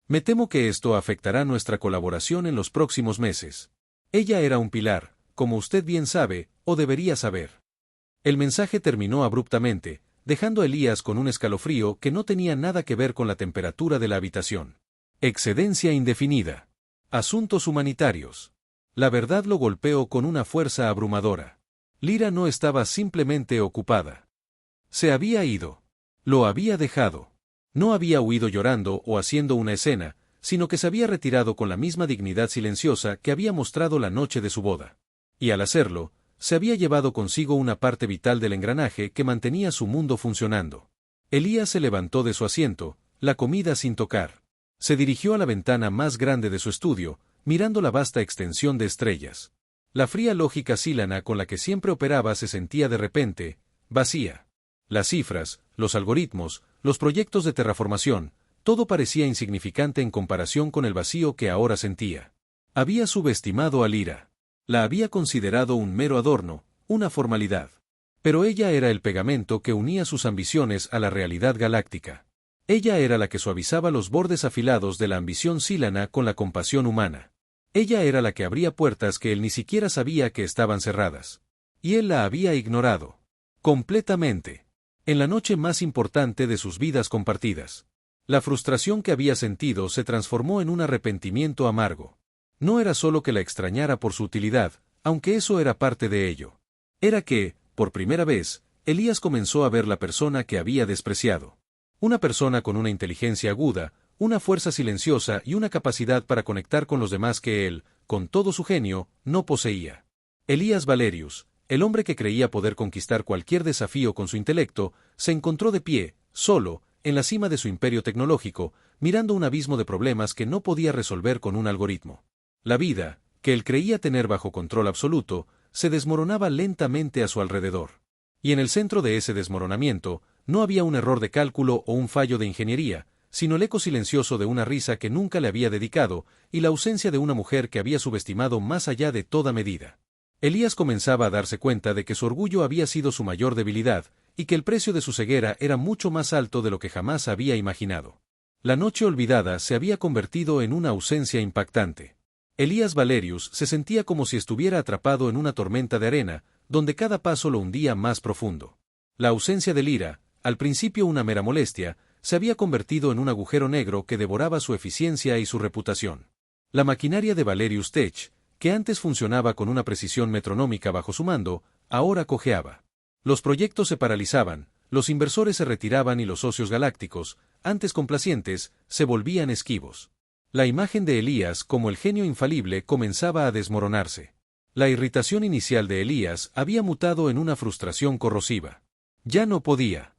Me temo que esto afectará nuestra colaboración en los próximos meses. Ella era un pilar, como usted bien sabe, o debería saber. El mensaje terminó abruptamente, dejando a Elías con un escalofrío que no tenía nada que ver con la temperatura de la habitación. Excedencia indefinida. Asuntos humanitarios. La verdad lo golpeó con una fuerza abrumadora. Lyra no estaba simplemente ocupada. Se había ido. Lo había dejado. No había huido llorando o haciendo una escena, sino que se había retirado con la misma dignidad silenciosa que había mostrado la noche de su boda. Y al hacerlo, se había llevado consigo una parte vital del engranaje que mantenía su mundo funcionando. Elías se levantó de su asiento, la comida sin tocar. Se dirigió a la ventana más grande de su estudio, mirando la vasta extensión de estrellas. La fría lógica sílana con la que siempre operaba se sentía de repente vacía. Las cifras, los algoritmos, los proyectos de terraformación, Todo parecía insignificante en comparación con el vacío que ahora sentía. Había subestimado a Lyra. La había considerado un mero adorno, una formalidad. Pero ella era el pegamento que unía sus ambiciones a la realidad galáctica. Ella era la que suavizaba los bordes afilados de la ambición sílana con la compasión humana. Ella era la que abría puertas que él ni siquiera sabía que estaban cerradas. Y él la había ignorado. Completamente. En la noche más importante de sus vidas compartidas. La frustración que había sentido se transformó en un arrepentimiento amargo. No era solo que la extrañara por su utilidad, aunque eso era parte de ello. Era que, por primera vez, Elías comenzó a ver la persona que había despreciado. Una persona con una inteligencia aguda, una fuerza silenciosa y una capacidad para conectar con los demás que él, con todo su genio, no poseía. Elías Valerius, el hombre que creía poder conquistar cualquier desafío con su intelecto, se encontró de pie, solo, en la cima de su imperio tecnológico, mirando un abismo de problemas que no podía resolver con un algoritmo. La vida, que él creía tener bajo control absoluto, se desmoronaba lentamente a su alrededor. Y en el centro de ese desmoronamiento, no había un error de cálculo o un fallo de ingeniería, sino el eco silencioso de una risa que nunca le había dedicado, y la ausencia de una mujer que había subestimado más allá de toda medida. Elías comenzaba a darse cuenta de que su orgullo había sido su mayor debilidad, y que el precio de su ceguera era mucho más alto de lo que jamás había imaginado. La noche olvidada se había convertido en una ausencia impactante. Elías Valerius se sentía como si estuviera atrapado en una tormenta de arena, donde cada paso lo hundía más profundo. La ausencia de Lyra, al principio una mera molestia, se había convertido en un agujero negro que devoraba su eficiencia y su reputación. La maquinaria de Valerius Tech, que antes funcionaba con una precisión metronómica bajo su mando, ahora cojeaba. Los proyectos se paralizaban, los inversores se retiraban y los socios galácticos, antes complacientes, se volvían esquivos. La imagen de Elías como el genio infalible comenzaba a desmoronarse. La irritación inicial de Elías había mutado en una frustración corrosiva. Ya no podía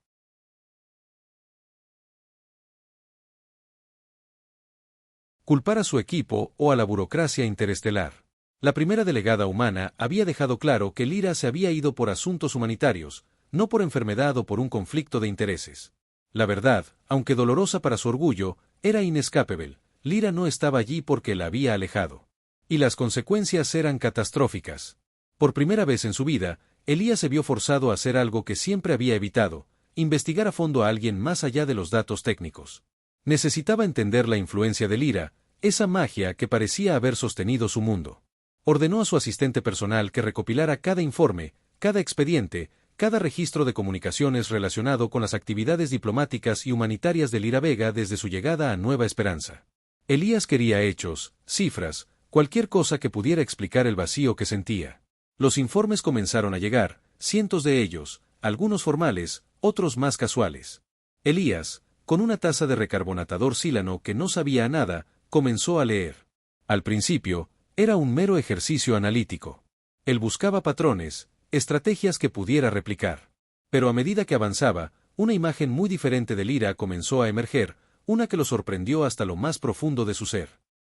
culpar a su equipo o a la burocracia interestelar. La primera delegada humana había dejado claro que Lyra se había ido por asuntos humanitarios, no por enfermedad o por un conflicto de intereses. La verdad, aunque dolorosa para su orgullo, era inescapable. Lyra no estaba allí porque la había alejado. Y las consecuencias eran catastróficas. Por primera vez en su vida, Elías se vio forzado a hacer algo que siempre había evitado, investigar a fondo a alguien más allá de los datos técnicos. Necesitaba entender la influencia de Lyra, esa magia que parecía haber sostenido su mundo. Ordenó a su asistente personal que recopilara cada informe, cada expediente, cada registro de comunicaciones relacionado con las actividades diplomáticas y humanitarias de Lyra Vega desde su llegada a Nueva Esperanza. Elías quería hechos, cifras, cualquier cosa que pudiera explicar el vacío que sentía. Los informes comenzaron a llegar, cientos de ellos, algunos formales, otros más casuales. Elías, con una taza de recarbonatador sílano que no sabía a nada, comenzó a leer. Al principio, era un mero ejercicio analítico. Él buscaba patrones, estrategias que pudiera replicar. Pero a medida que avanzaba, una imagen muy diferente de Lyra comenzó a emerger, una que lo sorprendió hasta lo más profundo de su ser.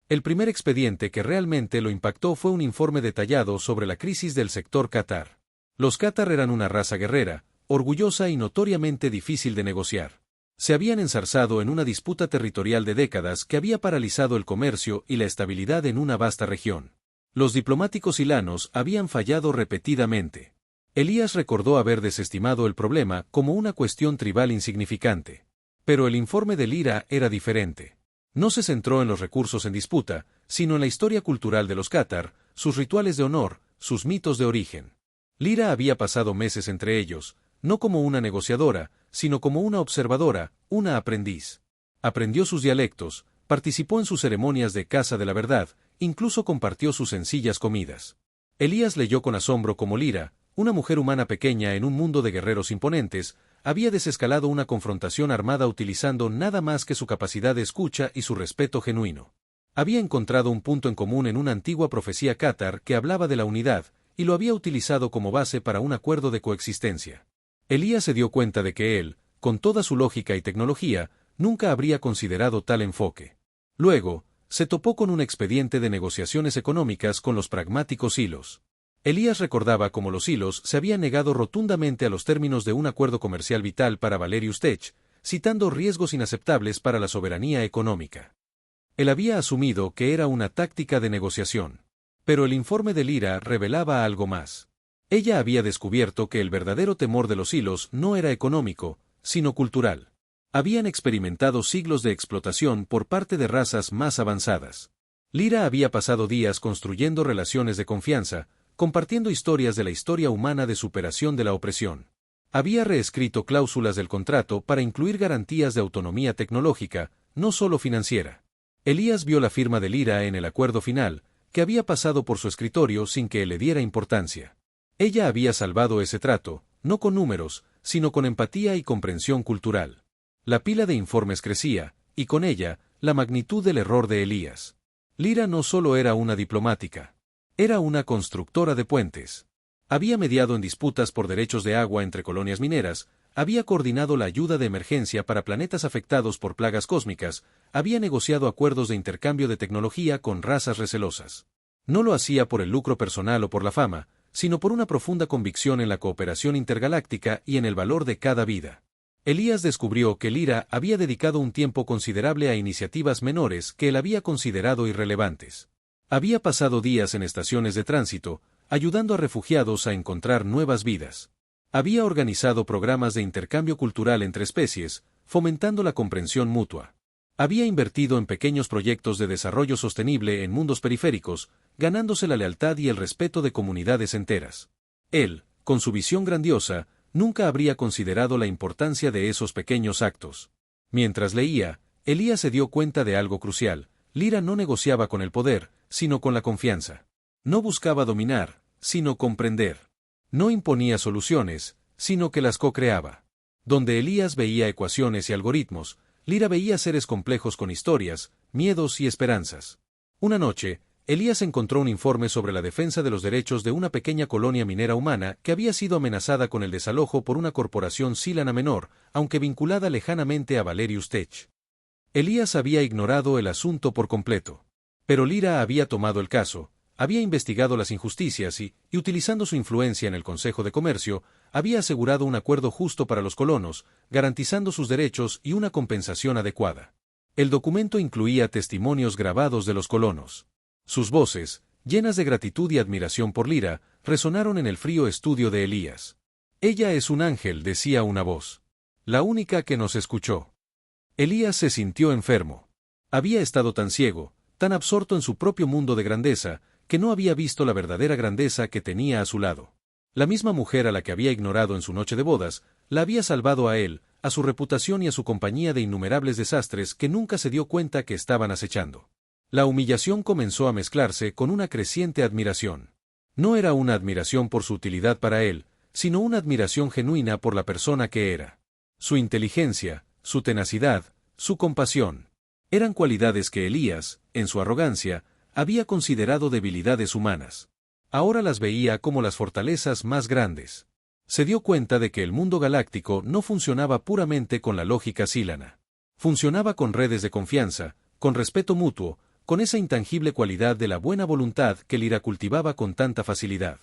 El primer expediente que realmente lo impactó fue un informe detallado sobre la crisis del sector Qatar. Los Qatar eran una raza guerrera, orgullosa y notoriamente difícil de negociar. Se habían enzarzado en una disputa territorial de décadas que había paralizado el comercio y la estabilidad en una vasta región. Los diplomáticos hilanos habían fallado repetidamente. Elías recordó haber desestimado el problema como una cuestión tribal insignificante. Pero el informe de Lyra era diferente. No se centró en los recursos en disputa, sino en la historia cultural de los Qatar, sus rituales de honor, sus mitos de origen. Lyra había pasado meses entre ellos, no como una negociadora, sino como una observadora, una aprendiz. Aprendió sus dialectos, participó en sus ceremonias de Casa de la Verdad, incluso compartió sus sencillas comidas. Elías leyó con asombro cómo Lyra, una mujer humana pequeña en un mundo de guerreros imponentes, había desescalado una confrontación armada utilizando nada más que su capacidad de escucha y su respeto genuino. Había encontrado un punto en común en una antigua profecía Qatar que hablaba de la unidad, y lo había utilizado como base para un acuerdo de coexistencia. Elías se dio cuenta de que él, con toda su lógica y tecnología, nunca habría considerado tal enfoque. Luego, se topó con un expediente de negociaciones económicas con los pragmáticos hilos. Elías recordaba cómo los hilos se habían negado rotundamente a los términos de un acuerdo comercial vital para Valerius Tech, citando riesgos inaceptables para la soberanía económica. Él había asumido que era una táctica de negociación. Pero el informe de Lyra revelaba algo más. Ella había descubierto que el verdadero temor de los hilos no era económico, sino cultural. Habían experimentado siglos de explotación por parte de razas más avanzadas. Lyra había pasado días construyendo relaciones de confianza, compartiendo historias de la historia humana de superación de la opresión. Había reescrito cláusulas del contrato para incluir garantías de autonomía tecnológica, no solo financiera. Elías vio la firma de Lyra en el acuerdo final, que había pasado por su escritorio sin que él le diera importancia. Ella había salvado ese trato, no con números, sino con empatía y comprensión cultural. La pila de informes crecía, y con ella, la magnitud del error de Elías. Lyra no solo era una diplomática. Era una constructora de puentes. Había mediado en disputas por derechos de agua entre colonias mineras, había coordinado la ayuda de emergencia para planetas afectados por plagas cósmicas, había negociado acuerdos de intercambio de tecnología con razas recelosas. No lo hacía por el lucro personal o por la fama, sino por una profunda convicción en la cooperación intergaláctica y en el valor de cada vida. Elías descubrió que Lyra había dedicado un tiempo considerable a iniciativas menores que él había considerado irrelevantes. Había pasado días en estaciones de tránsito, ayudando a refugiados a encontrar nuevas vidas. Había organizado programas de intercambio cultural entre especies, fomentando la comprensión mutua. Había invertido en pequeños proyectos de desarrollo sostenible en mundos periféricos, ganándose la lealtad y el respeto de comunidades enteras. Él, con su visión grandiosa, nunca habría considerado la importancia de esos pequeños actos. Mientras leía, Elías se dio cuenta de algo crucial: Lyra no negociaba con el poder, sino con la confianza. No buscaba dominar, sino comprender. No imponía soluciones, sino que las co-creaba. Donde Elías veía ecuaciones y algoritmos, Lyra veía seres complejos con historias, miedos y esperanzas. Una noche, Elías encontró un informe sobre la defensa de los derechos de una pequeña colonia minera humana que había sido amenazada con el desalojo por una corporación Silana menor, aunque vinculada lejanamente a Valerius Tech. Elías había ignorado el asunto por completo. Pero Lyra había tomado el caso, había investigado las injusticias y, utilizando su influencia en el Consejo de Comercio, había asegurado un acuerdo justo para los colonos, garantizando sus derechos y una compensación adecuada. El documento incluía testimonios grabados de los colonos. Sus voces, llenas de gratitud y admiración por Lyra, resonaron en el frío estudio de Elías. «Ella es un ángel», decía una voz. «La única que nos escuchó». Elías se sintió enfermo. Había estado tan ciego, tan absorto en su propio mundo de grandeza, que no había visto la verdadera grandeza que tenía a su lado. La misma mujer a la que había ignorado en su noche de bodas, la había salvado a él, a su reputación y a su compañía de innumerables desastres que nunca se dio cuenta que estaban acechando. La humillación comenzó a mezclarse con una creciente admiración. No era una admiración por su utilidad para él, sino una admiración genuina por la persona que era. Su inteligencia, su tenacidad, su compasión. Eran cualidades que Elías, en su arrogancia, había considerado debilidades humanas. Ahora las veía como las fortalezas más grandes. Se dio cuenta de que el mundo galáctico no funcionaba puramente con la lógica sílana. Funcionaba con redes de confianza, con respeto mutuo, con esa intangible cualidad de la buena voluntad que Lyra cultivaba con tanta facilidad.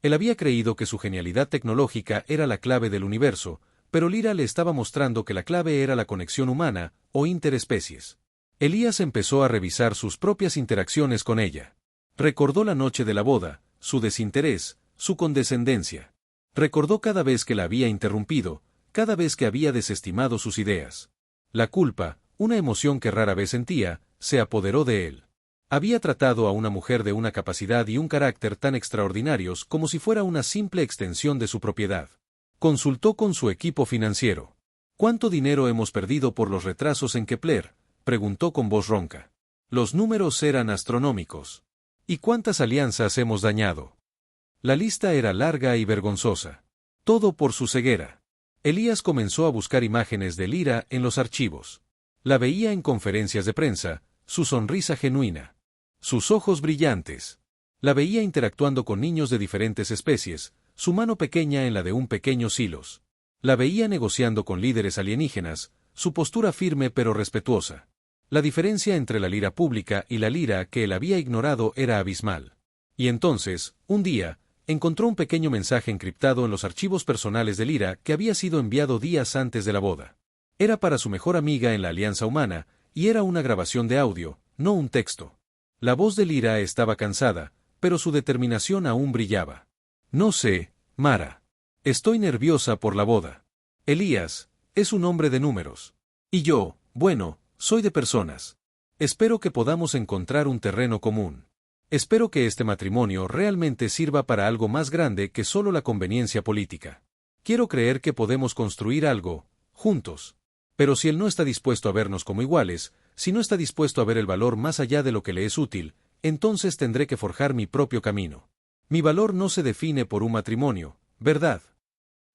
Él había creído que su genialidad tecnológica era la clave del universo, pero Lyra le estaba mostrando que la clave era la conexión humana, o interespecies. Elías empezó a revisar sus propias interacciones con ella. Recordó la noche de la boda, su desinterés, su condescendencia. Recordó cada vez que la había interrumpido, cada vez que había desestimado sus ideas. La culpa, una emoción que rara vez sentía, se apoderó de él. Había tratado a una mujer de una capacidad y un carácter tan extraordinarios como si fuera una simple extensión de su propiedad. Consultó con su equipo financiero. ¿Cuánto dinero hemos perdido por los retrasos en Kepler?, preguntó con voz ronca. Los números eran astronómicos. ¿Y cuántas alianzas hemos dañado? La lista era larga y vergonzosa. Todo por su ceguera. Elías comenzó a buscar imágenes de Lyra en los archivos. La veía en conferencias de prensa, su sonrisa genuina. Sus ojos brillantes. La veía interactuando con niños de diferentes especies, su mano pequeña en la de un pequeño Silos. La veía negociando con líderes alienígenas, su postura firme pero respetuosa. La diferencia entre la Lyra pública y la Lyra que él había ignorado era abismal. Y entonces, un día, encontró un pequeño mensaje encriptado en los archivos personales de Lyra que había sido enviado días antes de la boda. Era para su mejor amiga en la Alianza Humana, y era una grabación de audio, no un texto. La voz de Lyra estaba cansada, pero su determinación aún brillaba. No sé, Mara. Estoy nerviosa por la boda. Elías es un hombre de números. Y yo, bueno, soy de personas. Espero que podamos encontrar un terreno común. Espero que este matrimonio realmente sirva para algo más grande que solo la conveniencia política. Quiero creer que podemos construir algo, juntos. Pero si él no está dispuesto a vernos como iguales, si no está dispuesto a ver el valor más allá de lo que le es útil, entonces tendré que forjar mi propio camino. Mi valor no se define por un matrimonio, ¿verdad?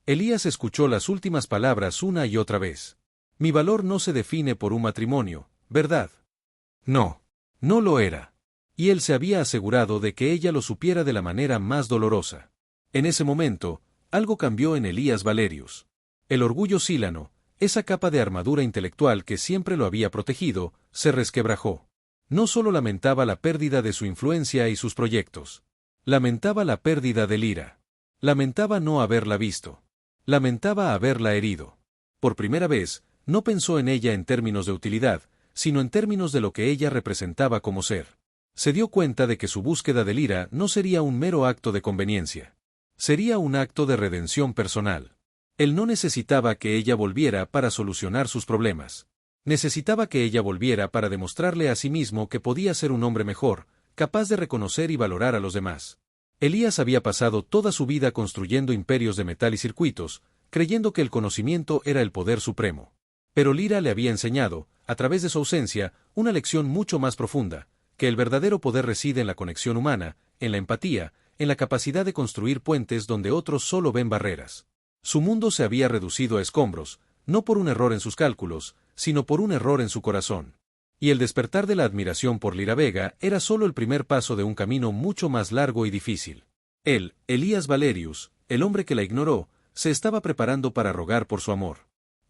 Elías escuchó las últimas palabras una y otra vez. Mi valor no se define por un matrimonio, ¿verdad? No, no lo era. Y él se había asegurado de que ella lo supiera de la manera más dolorosa. En ese momento, algo cambió en Elías Valerius. El orgullo sílano, esa capa de armadura intelectual que siempre lo había protegido, se resquebrajó. No solo lamentaba la pérdida de su influencia y sus proyectos. Lamentaba la pérdida de Lyra. Lamentaba no haberla visto. Lamentaba haberla herido. Por primera vez, no pensó en ella en términos de utilidad, sino en términos de lo que ella representaba como ser. Se dio cuenta de que su búsqueda de Lyra no sería un mero acto de conveniencia. Sería un acto de redención personal. Él no necesitaba que ella volviera para solucionar sus problemas. Necesitaba que ella volviera para demostrarle a sí mismo que podía ser un hombre mejor, capaz de reconocer y valorar a los demás. Elías había pasado toda su vida construyendo imperios de metal y circuitos, creyendo que el conocimiento era el poder supremo. Pero Lyra le había enseñado, a través de su ausencia, una lección mucho más profunda, que el verdadero poder reside en la conexión humana, en la empatía, en la capacidad de construir puentes donde otros solo ven barreras. Su mundo se había reducido a escombros, no por un error en sus cálculos, sino por un error en su corazón. Y el despertar de la admiración por Lyra Vega era solo el primer paso de un camino mucho más largo y difícil. Él, Elías Valerius, el hombre que la ignoró, se estaba preparando para rogar por su amor.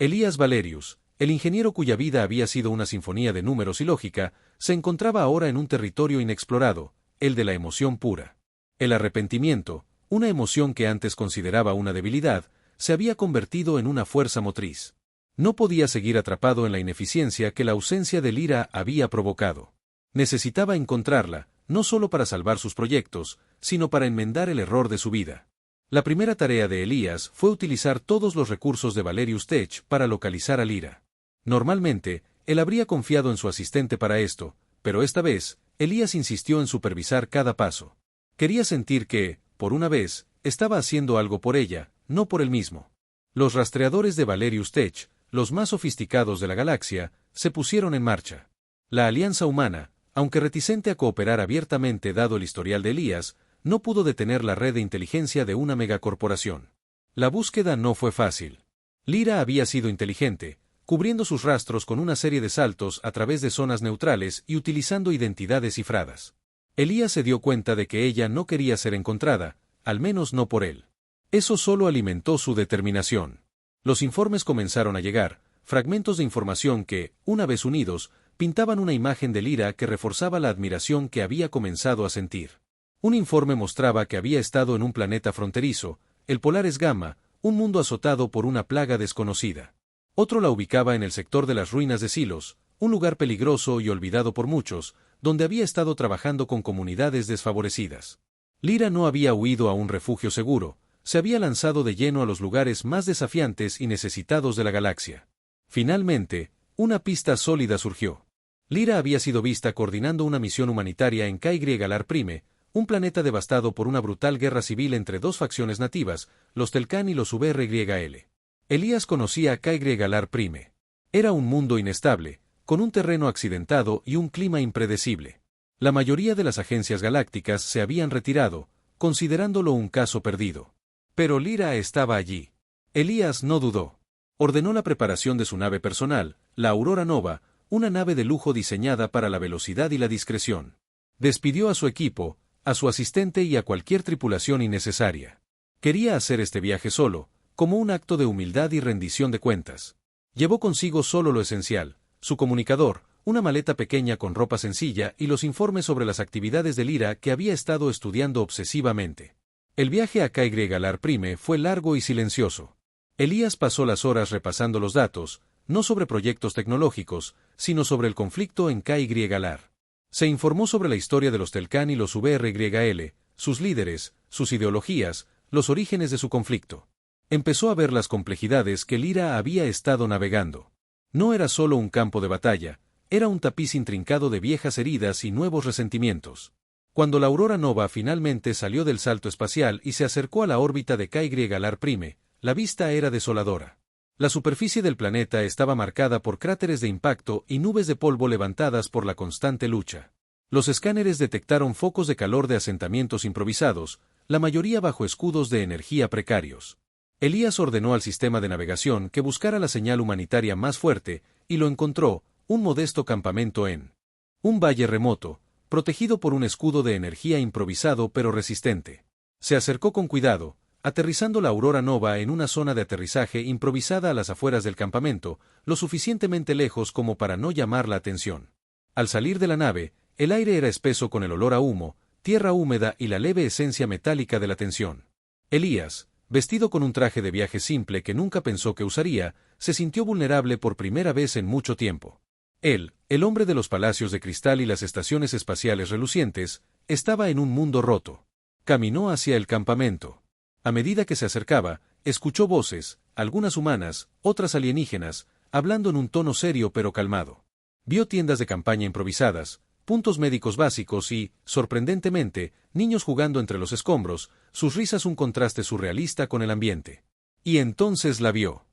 Elías Valerius, el ingeniero cuya vida había sido una sinfonía de números y lógica, se encontraba ahora en un territorio inexplorado, el de la emoción pura. El arrepentimiento, una emoción que antes consideraba una debilidad, se había convertido en una fuerza motriz. No podía seguir atrapado en la ineficiencia que la ausencia de Lyra había provocado. Necesitaba encontrarla, no solo para salvar sus proyectos, sino para enmendar el error de su vida. La primera tarea de Elías fue utilizar todos los recursos de Valerius Tech para localizar a Lyra. Normalmente, él habría confiado en su asistente para esto, pero esta vez, Elías insistió en supervisar cada paso. Quería sentir que, por una vez, estaba haciendo algo por ella, no por él mismo. Los rastreadores de Valerius Tech, los más sofisticados de la galaxia, se pusieron en marcha. La Alianza Humana, aunque reticente a cooperar abiertamente dado el historial de Elías, no pudo detener la red de inteligencia de una megacorporación. La búsqueda no fue fácil. Lyra había sido inteligente, cubriendo sus rastros con una serie de saltos a través de zonas neutrales y utilizando identidades cifradas. Elías se dio cuenta de que ella no quería ser encontrada, al menos no por él. Eso solo alimentó su determinación. Los informes comenzaron a llegar, fragmentos de información que, una vez unidos, pintaban una imagen de Lyra que reforzaba la admiración que había comenzado a sentir. Un informe mostraba que había estado en un planeta fronterizo, el Polaris Gamma, un mundo azotado por una plaga desconocida. Otro la ubicaba en el sector de las ruinas de Silos, un lugar peligroso y olvidado por muchos, donde había estado trabajando con comunidades desfavorecidas. Lyra no había huido a un refugio seguro, se había lanzado de lleno a los lugares más desafiantes y necesitados de la galaxia. Finalmente, una pista sólida surgió. Lyra había sido vista coordinando una misión humanitaria en KY Prime, un planeta devastado por una brutal guerra civil entre dos facciones nativas, los Telcan y los VRYL. Elías conocía a KY Prime. Era un mundo inestable, con un terreno accidentado y un clima impredecible. La mayoría de las agencias galácticas se habían retirado, considerándolo un caso perdido. Pero Lyra estaba allí. Elías no dudó. Ordenó la preparación de su nave personal, la Aurora Nova, una nave de lujo diseñada para la velocidad y la discreción. Despidió a su equipo, a su asistente y a cualquier tripulación innecesaria. Quería hacer este viaje solo, como un acto de humildad y rendición de cuentas. Llevó consigo solo lo esencial, su comunicador, una maleta pequeña con ropa sencilla y los informes sobre las actividades de Lyra que había estado estudiando obsesivamente. El viaje a KY Prime fue largo y silencioso. Elías pasó las horas repasando los datos, no sobre proyectos tecnológicos, sino sobre el conflicto en KYLAR. Se informó sobre la historia de los Telcán y los VRYL, sus líderes, sus ideologías, los orígenes de su conflicto. Empezó a ver las complejidades que Lyra había estado navegando. No era solo un campo de batalla, era un tapiz intrincado de viejas heridas y nuevos resentimientos. Cuando la aurora nova finalmente salió del salto espacial y se acercó a la órbita de KYLAR Prime, la vista era desoladora. La superficie del planeta estaba marcada por cráteres de impacto y nubes de polvo levantadas por la constante lucha. Los escáneres detectaron focos de calor de asentamientos improvisados, la mayoría bajo escudos de energía precarios. Elías ordenó al sistema de navegación que buscara la señal humanitaria más fuerte, y lo encontró, un modesto campamento en un valle remoto, protegido por un escudo de energía improvisado pero resistente. Se acercó con cuidado, aterrizando la aurora nova en una zona de aterrizaje improvisada a las afueras del campamento, lo suficientemente lejos como para no llamar la atención. Al salir de la nave, el aire era espeso con el olor a humo, tierra húmeda y la leve esencia metálica de la tensión. Elías, vestido con un traje de viaje simple que nunca pensó que usaría, se sintió vulnerable por primera vez en mucho tiempo. Él, el hombre de los palacios de cristal y las estaciones espaciales relucientes, estaba en un mundo roto. Caminó hacia el campamento. A medida que se acercaba, escuchó voces, algunas humanas, otras alienígenas, hablando en un tono serio pero calmado. Vio tiendas de campaña improvisadas, puntos médicos básicos y, sorprendentemente, niños jugando entre los escombros, sus risas un contraste surrealista con el ambiente. Y entonces la vio.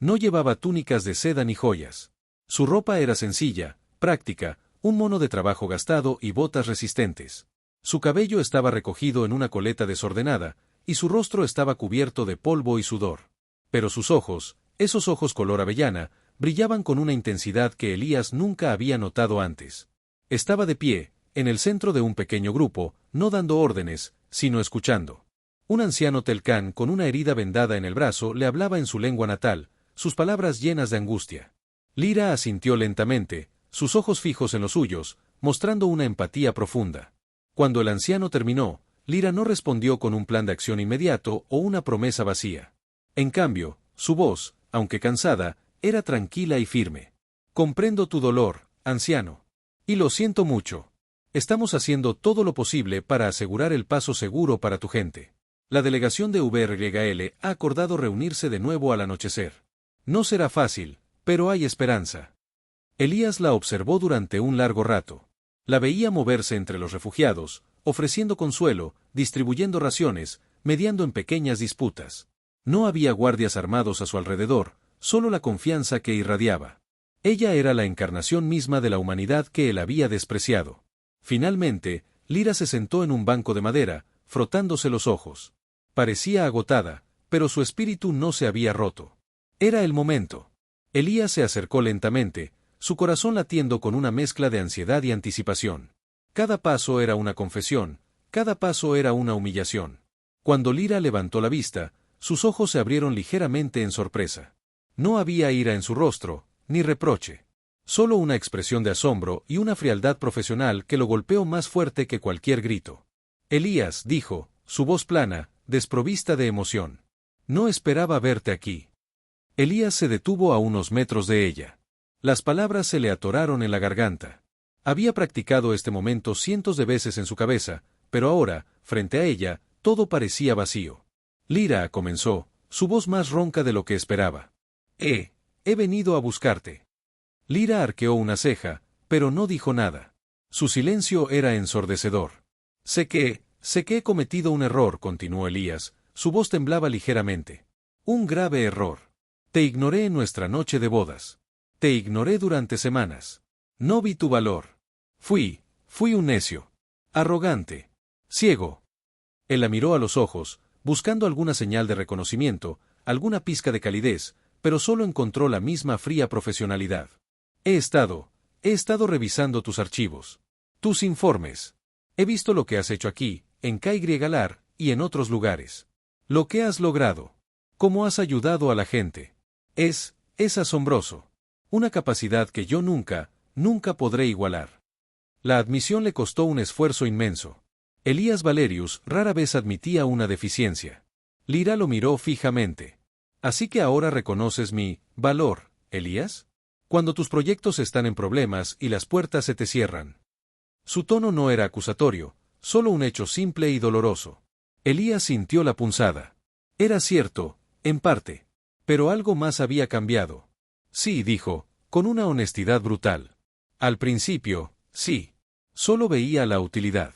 No llevaba túnicas de seda ni joyas. Su ropa era sencilla, práctica, un mono de trabajo gastado y botas resistentes. Su cabello estaba recogido en una coleta desordenada, y su rostro estaba cubierto de polvo y sudor. Pero sus ojos, esos ojos color avellana, brillaban con una intensidad que Elías nunca había notado antes. Estaba de pie, en el centro de un pequeño grupo, no dando órdenes, sino escuchando. Un anciano Telcán con una herida vendada en el brazo le hablaba en su lengua natal, sus palabras llenas de angustia. Lyra asintió lentamente, sus ojos fijos en los suyos, mostrando una empatía profunda. Cuando el anciano terminó, Lyra no respondió con un plan de acción inmediato o una promesa vacía. En cambio, su voz, aunque cansada, era tranquila y firme. Comprendo tu dolor, anciano. Y lo siento mucho. Estamos haciendo todo lo posible para asegurar el paso seguro para tu gente. La delegación de VRYL ha acordado reunirse de nuevo al anochecer. No será fácil, pero hay esperanza. Elías la observó durante un largo rato. La veía moverse entre los refugiados, ofreciendo consuelo, distribuyendo raciones, mediando en pequeñas disputas. No había guardias armados a su alrededor, solo la confianza que irradiaba. Ella era la encarnación misma de la humanidad que él había despreciado. Finalmente, Lyra se sentó en un banco de madera, frotándose los ojos. Parecía agotada, pero su espíritu no se había roto. Era el momento. Elías se acercó lentamente, su corazón latiendo con una mezcla de ansiedad y anticipación. Cada paso era una confesión, cada paso era una humillación. Cuando Lyra levantó la vista, sus ojos se abrieron ligeramente en sorpresa. No había ira en su rostro, ni reproche. Solo una expresión de asombro y una frialdad profesional que lo golpeó más fuerte que cualquier grito. Elías, dijo, su voz plana, desprovista de emoción. No esperaba verte aquí. Elías se detuvo a unos metros de ella. Las palabras se le atoraron en la garganta. Había practicado este momento cientos de veces en su cabeza, pero ahora, frente a ella, todo parecía vacío. Lyra, comenzó, su voz más ronca de lo que esperaba. He venido a buscarte. Lyra arqueó una ceja, pero no dijo nada. Su silencio era ensordecedor. Sé que he cometido un error, continuó Elías, su voz temblaba ligeramente. Un grave error. Te ignoré en nuestra noche de bodas. Te ignoré durante semanas. No vi tu valor. Fui un necio. Arrogante. Ciego. Él la miró a los ojos, buscando alguna señal de reconocimiento, alguna pizca de calidez, pero solo encontró la misma fría profesionalidad. He estado revisando tus archivos. Tus informes. He visto lo que has hecho aquí, en KYLAR, y en otros lugares. Lo que has logrado. Cómo has ayudado a la gente. Es asombroso. Una capacidad que yo nunca podré igualar. La admisión le costó un esfuerzo inmenso. Elías Valerius rara vez admitía una deficiencia. Lyra lo miró fijamente. Así que ahora reconoces mi valor, Elías? Cuando tus proyectos están en problemas y las puertas se te cierran. Su tono no era acusatorio, solo un hecho simple y doloroso. Elías sintió la punzada. Era cierto, en parte. Pero algo más había cambiado. Sí, dijo, con una honestidad brutal. Al principio, sí. Solo veía la utilidad.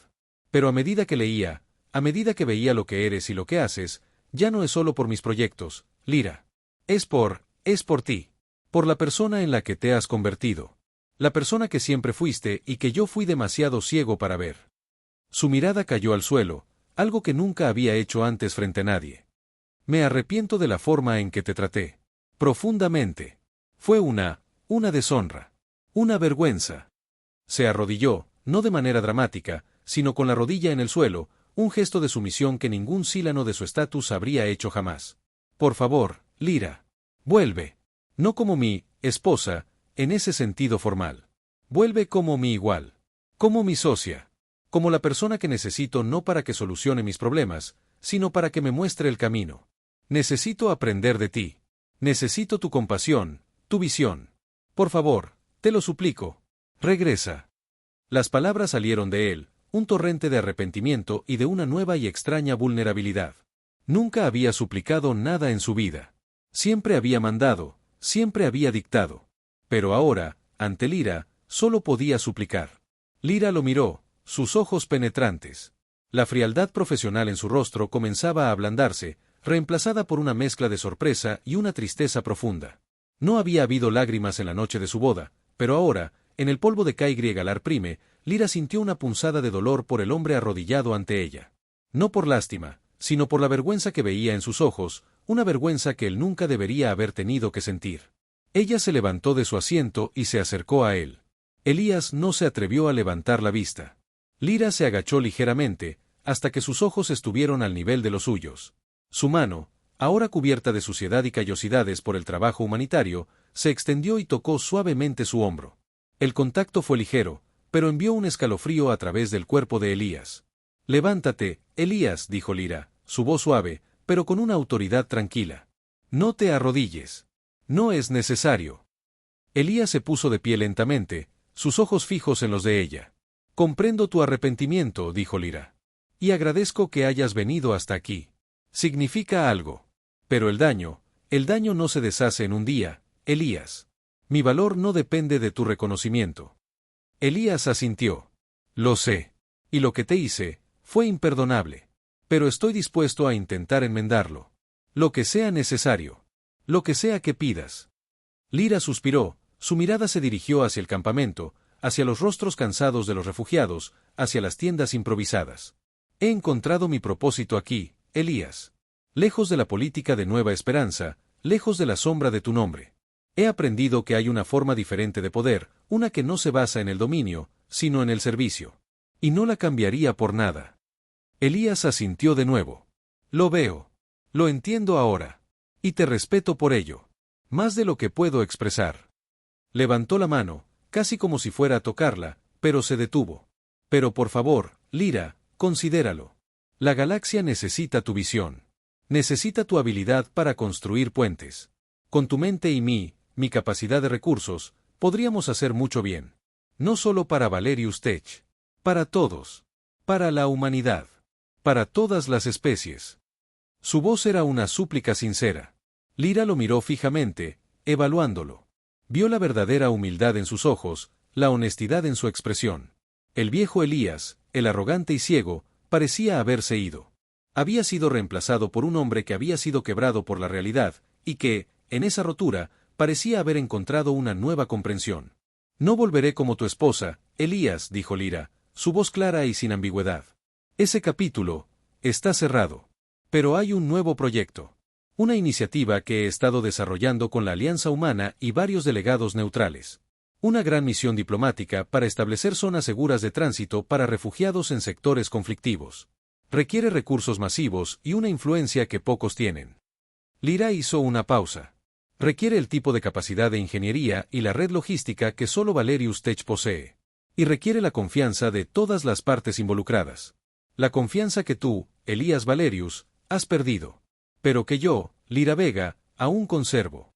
Pero a medida que leía, a medida que veía lo que eres y lo que haces, ya no es solo por mis proyectos, Lyra. Es por ti. Por la persona en la que te has convertido. La persona que siempre fuiste y que yo fui demasiado ciego para ver. Su mirada cayó al suelo, algo que nunca había hecho antes frente a nadie. Me arrepiento de la forma en que te traté. Profundamente. Fue una deshonra. Una vergüenza. Se arrodilló, no de manera dramática, sino con la rodilla en el suelo, un gesto de sumisión que ningún Cílano de su estatus habría hecho jamás. Por favor, Lyra. Vuelve. No como mi esposa, en ese sentido formal. Vuelve como mi igual. Como mi socia. Como la persona que necesito no para que solucione mis problemas, sino para que me muestre el camino. Necesito aprender de ti. Necesito tu compasión, tu visión. Por favor, te lo suplico. Regresa. Las palabras salieron de él, un torrente de arrepentimiento y de una nueva y extraña vulnerabilidad. Nunca había suplicado nada en su vida. Siempre había mandado, siempre había dictado. Pero ahora, ante Lyra, solo podía suplicar. Lyra lo miró, sus ojos penetrantes. La frialdad profesional en su rostro comenzaba a ablandarse, reemplazada por una mezcla de sorpresa y una tristeza profunda. No había habido lágrimas en la noche de su boda, pero ahora, en el polvo de Caigrigalar Prime, Lyra sintió una punzada de dolor por el hombre arrodillado ante ella. No por lástima, sino por la vergüenza que veía en sus ojos, una vergüenza que él nunca debería haber tenido que sentir. Ella se levantó de su asiento y se acercó a él. Elías no se atrevió a levantar la vista. Lyra se agachó ligeramente, hasta que sus ojos estuvieron al nivel de los suyos. Su mano, ahora cubierta de suciedad y callosidades por el trabajo humanitario, se extendió y tocó suavemente su hombro. El contacto fue ligero, pero envió un escalofrío a través del cuerpo de Elías. Levántate, Elías, dijo Lyra, su voz suave, pero con una autoridad tranquila. No te arrodilles. No es necesario. Elías se puso de pie lentamente, sus ojos fijos en los de ella. Comprendo tu arrepentimiento, dijo Lyra. Y agradezco que hayas venido hasta aquí. Significa algo. Pero el daño no se deshace en un día, Elías. Mi valor no depende de tu reconocimiento. Elías asintió. Lo sé. Y lo que te hice, fue imperdonable. Pero estoy dispuesto a intentar enmendarlo. Lo que sea necesario. Lo que sea que pidas. Lyra suspiró, su mirada se dirigió hacia el campamento, hacia los rostros cansados de los refugiados, hacia las tiendas improvisadas. He encontrado mi propósito aquí, Elías. Lejos de la política de Nueva Esperanza, lejos de la sombra de tu nombre. He aprendido que hay una forma diferente de poder, una que no se basa en el dominio, sino en el servicio. Y no la cambiaría por nada. Elías asintió de nuevo. Lo veo. Lo entiendo ahora. Y te respeto por ello. Más de lo que puedo expresar. Levantó la mano, casi como si fuera a tocarla, pero se detuvo. Pero por favor, Lyra, considéralo. La galaxia necesita tu visión. Necesita tu habilidad para construir puentes. Con tu mente y mi capacidad de recursos, podríamos hacer mucho bien. No solo para Valerius Tech. Para todos. Para la humanidad. Para todas las especies. Su voz era una súplica sincera. Lyra lo miró fijamente, evaluándolo. Vio la verdadera humildad en sus ojos, la honestidad en su expresión. El viejo Elías, el arrogante y ciego, parecía haberse ido. Había sido reemplazado por un hombre que había sido quebrado por la realidad, y que, en esa rotura, parecía haber encontrado una nueva comprensión. No volveré como tu esposa, Elías, dijo Lyra, su voz clara y sin ambigüedad. Ese capítulo está cerrado. Pero hay un nuevo proyecto. Una iniciativa que he estado desarrollando con la Alianza Humana y varios delegados neutrales. Una gran misión diplomática para establecer zonas seguras de tránsito para refugiados en sectores conflictivos. Requiere recursos masivos y una influencia que pocos tienen. Lyra hizo una pausa. Requiere el tipo de capacidad de ingeniería y la red logística que solo Valerius Tech posee. Y requiere la confianza de todas las partes involucradas. La confianza que tú, Elías Valerius, has perdido. Pero que yo, Lyra Vega, aún conservo.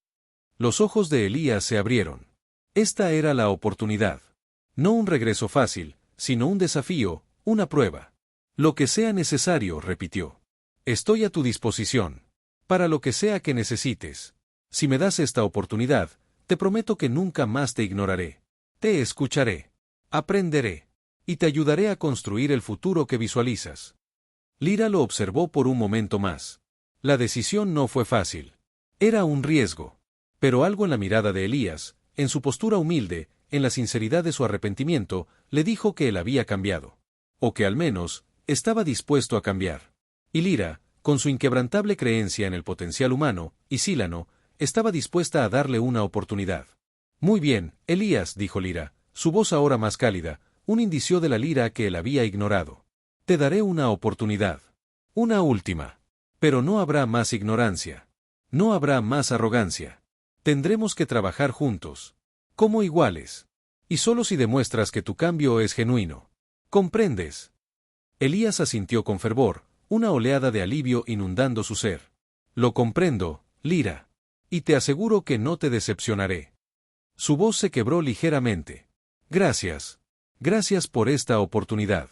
Los ojos de Elías se abrieron. Esta era la oportunidad. No un regreso fácil, sino un desafío, una prueba. Lo que sea necesario, repitió. Estoy a tu disposición. Para lo que sea que necesites. Si me das esta oportunidad, te prometo que nunca más te ignoraré. Te escucharé. Aprenderé. Y te ayudaré a construir el futuro que visualizas. Lyra lo observó por un momento más. La decisión no fue fácil. Era un riesgo. Pero algo en la mirada de Elías, en su postura humilde, en la sinceridad de su arrepentimiento, le dijo que él había cambiado. O que al menos, estaba dispuesto a cambiar. Y Lyra, con su inquebrantable creencia en el potencial humano, y Cílano, estaba dispuesta a darle una oportunidad. Muy bien, Elías, dijo Lyra, su voz ahora más cálida, un indicio de la Lyra que él había ignorado. Te daré una oportunidad. Una última. Pero no habrá más ignorancia. No habrá más arrogancia. Tendremos que trabajar juntos. Como iguales. Y solo si demuestras que tu cambio es genuino. ¿Comprendes? Elías asintió con fervor, una oleada de alivio inundando su ser. Lo comprendo, Lyra. Y te aseguro que no te decepcionaré. Su voz se quebró ligeramente. Gracias. Gracias por esta oportunidad.